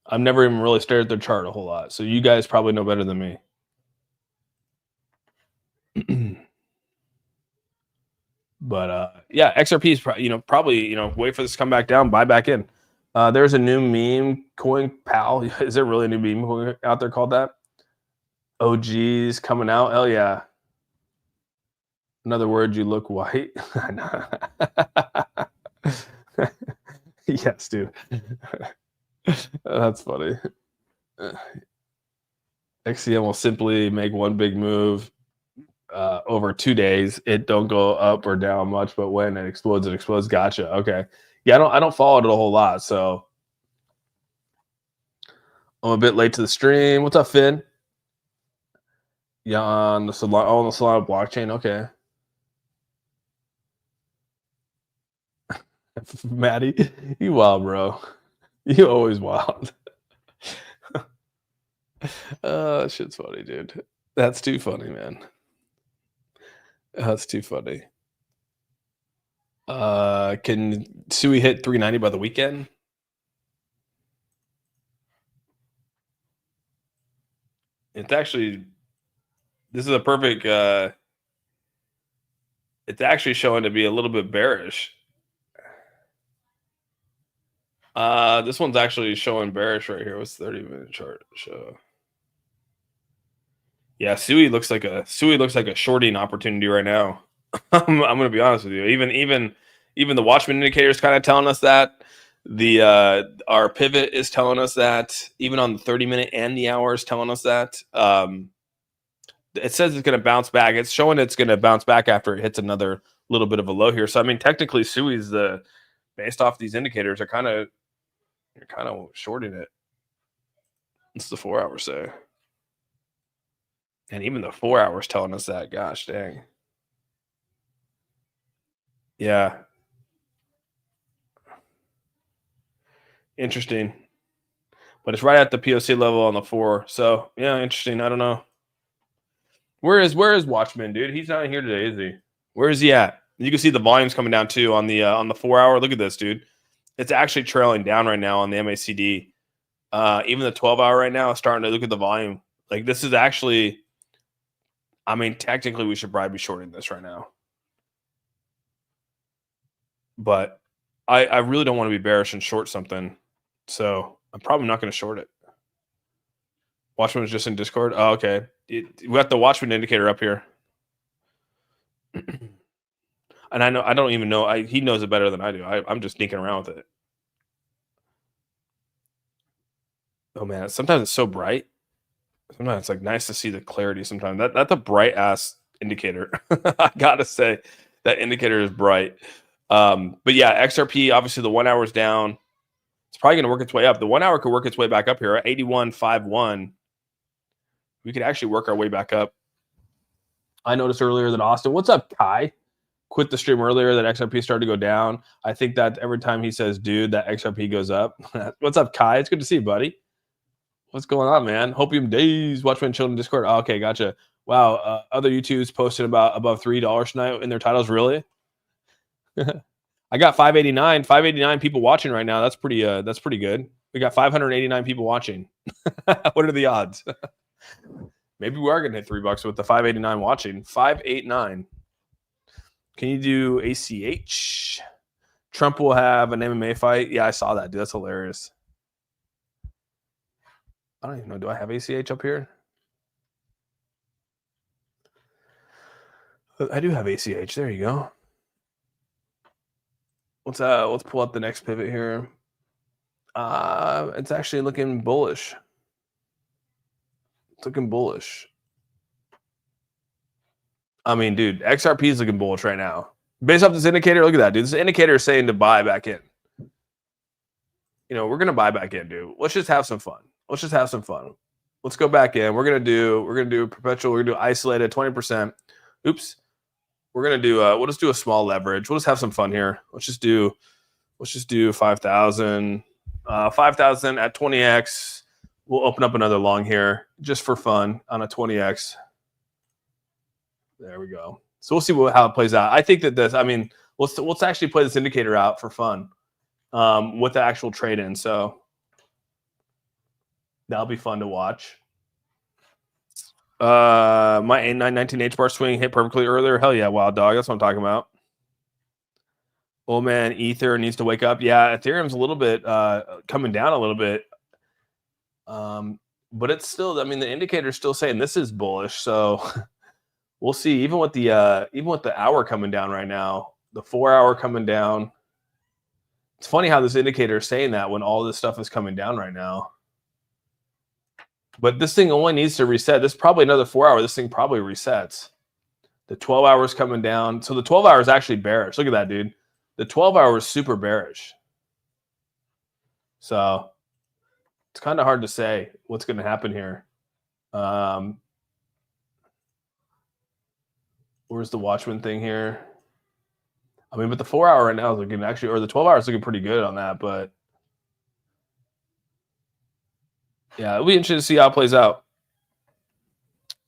I've never even really stared at their chart a whole lot. So you guys probably know better than me. But yeah, XRP is probably wait for this to come back down, buy back in. There's a new meme coin, pal. Is there really a new meme out there called that? OGs coming out. Hell yeah. Another word, you look white. Yes, dude. That's funny. XCM will simply make one big move over 2 days. It don't go up or down much, but when it explodes, it explodes. Gotcha. Okay. Yeah, I don't follow it a whole lot, so I'm a bit late to the stream. What's up, Finn? Yeah, on the Solana blockchain. Okay. Maddie, you wild, bro. You always wild. Shit's funny, dude. That's too funny, man. That's too funny. Can Sui hit 390 by the weekend? It's actually, this is a perfect, it's actually showing to be a little bit bearish. This one's actually showing bearish right here. What's the 30-minute chart show? Yeah, Sui looks like a shorting opportunity right now. I'm gonna be honest with you. Even the Watchman indicator is kind of telling us that. The our pivot is telling us that. Even on the 30-minute and the hour is telling us that. It says it's going to bounce back. It's showing it's going to bounce back after it hits another little bit of a low here. So I mean, technically, Sui's based off these indicators are you're kind of shorting it. It's the 4 hour say. And even the 4 hours telling us that. Gosh dang. Yeah. Interesting. But it's right at the POC level on the 4. So yeah, interesting. I don't know. Where is Watchman, dude? He's not here today, is he? Where is he at? You can see the volumes coming down too on the 4 hour. Look at this, dude. It's actually trailing down right now on the MACD. Even the 12 hour right now is starting to look at the volume. Like this is actually, I mean, technically we should probably be shorting this right now. But I really don't want to be bearish and short something. So I'm probably not going to short it. Watchman was just in Discord. Oh, okay. We got the Watchman indicator up here. And I don't even know. He knows it better than I do. I'm just sneaking around with it. Oh man, sometimes it's so bright. Sometimes it's like nice to see the clarity. Sometimes that's a bright ass indicator. I gotta say, that indicator is bright. But yeah, XRP obviously the 1 hour is down. It's probably gonna work its way up. The 1 hour could work its way back up here at 81.51. We could actually work our way back up. I noticed earlier that Austin, what's up, Kai? Quit the stream earlier that XRP started to go down. I think that every time he says dude, that XRP goes up. What's up, Kai? It's good to see you, buddy. What's going on, man? Hopium days. Watchman children Discord. Oh, okay, gotcha. Wow. Other YouTubes posted about above $3 tonight in their titles. Really? I got 589. 589 people watching right now. That's pretty good. We got 589 people watching. What are the odds? Maybe we are gonna hit $3 with the 589 watching. 589. Can you do ACH? Trump will have an MMA fight. Yeah, I saw that, dude. That's hilarious. I don't even know. Do I have ACH up here? I do have ACH. There you go. Let's pull up the next pivot here. It's actually looking bullish. It's looking bullish. I mean, dude, XRP is looking bullish right now. Based off this indicator, look at that, dude. This indicator is saying to buy back in. You know, we're gonna buy back in, dude. Let's just have some fun. Let's just have some fun. Let's go back in. We're gonna do perpetual. We're gonna do isolated 20%. Oops. We're gonna do we'll just do a small leverage. We'll just have some fun here. Let's just do 5,000. 5,000 at 20x. We'll open up another long here just for fun on a 20x. There we go. So we'll see how it plays out. I think that this, I mean, let's actually play this indicator out for fun with the actual trade in. So that'll be fun to watch. My 19 H bar swing hit perfectly earlier. Hell yeah, wild dog. That's what I'm talking about. Oh man, Ether needs to wake up. Yeah, Ethereum's a little bit coming down a little bit. But it's still, I mean, the indicator's still saying this is bullish. So we'll see. Even with the hour coming down right now, the 4 hour coming down. It's funny how this indicator is saying that when all this stuff is coming down right now. But this thing only needs to reset. This is probably another 4 hour. This thing probably resets. The 12 hours coming down. So the 12 hour is actually bearish. Look at that, dude. The 12 hour is super bearish. So it's kind of hard to say what's going to happen here. Where's the Watchman thing here? I mean, but the 4 hour right now is looking actually, or the 12 hours looking pretty good on that. But yeah, it'll be interesting to see how it plays out.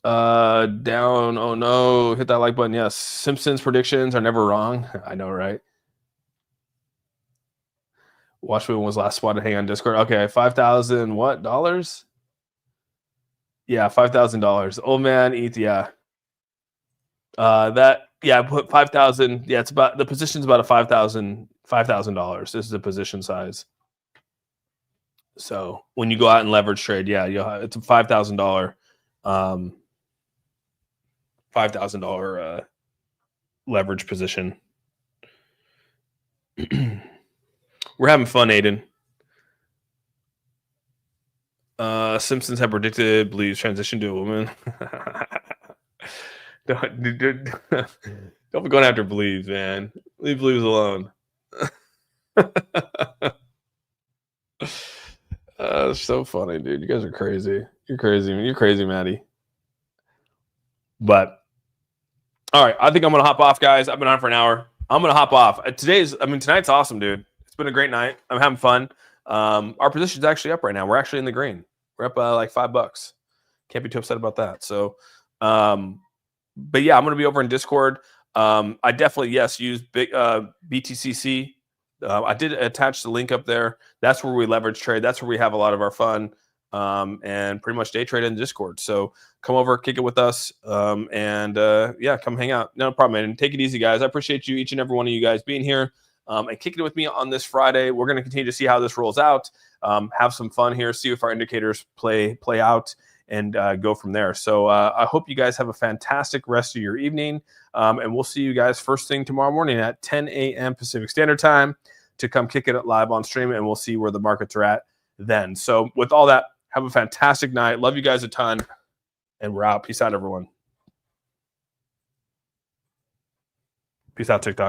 Down. Oh no, hit that like button. Yes, Simpsons predictions are never wrong. I know, right? Watchman was last spot to hang on Discord. Okay, 5,000 what dollars? Yeah, $5,000. Old man ETH. Yeah. That yeah, I put 5,000. Yeah, it's about the position's about a $5,000. This is the position size. So when you go out and leverage trade, yeah, it's a $5,000, $5,000 leverage position. We're having fun, Aiden. Simpsons have predicted believes transition to a woman. Don't be going after believes, man. Leave believes alone. It's so funny, dude. You guys are crazy. You're crazy. You're crazy, Maddie. But all right, I think I'm gonna hop off, guys. I've been on for an hour. I'm gonna hop off. Tonight's awesome, dude. It's been a great night. I'm having fun. Our position's actually up right now. We're actually in the green. We're up like $5. Can't be too upset about that. So, but yeah, I'm gonna be over in Discord. I definitely use BTCC. I did attach the link up there. That's where we leverage trade. That's where we have a lot of our fun and pretty much day trade in Discord. So come over, kick it with us, and come hang out. No problem, man. And take it easy, guys. I appreciate you, each and every one of you guys being here and kicking it with me on this Friday. We're going to continue to see how this rolls out, have some fun here, see if our indicators play out, and go from there. So I hope you guys have a fantastic rest of your evening, and we'll see you guys first thing tomorrow morning at 10 a.m. Pacific Standard Time to come kick it live on stream, and we'll see where the markets are at then. So with all that, have a fantastic night. Love you guys a ton, and we're out. Peace out, everyone. Peace out, TikTok.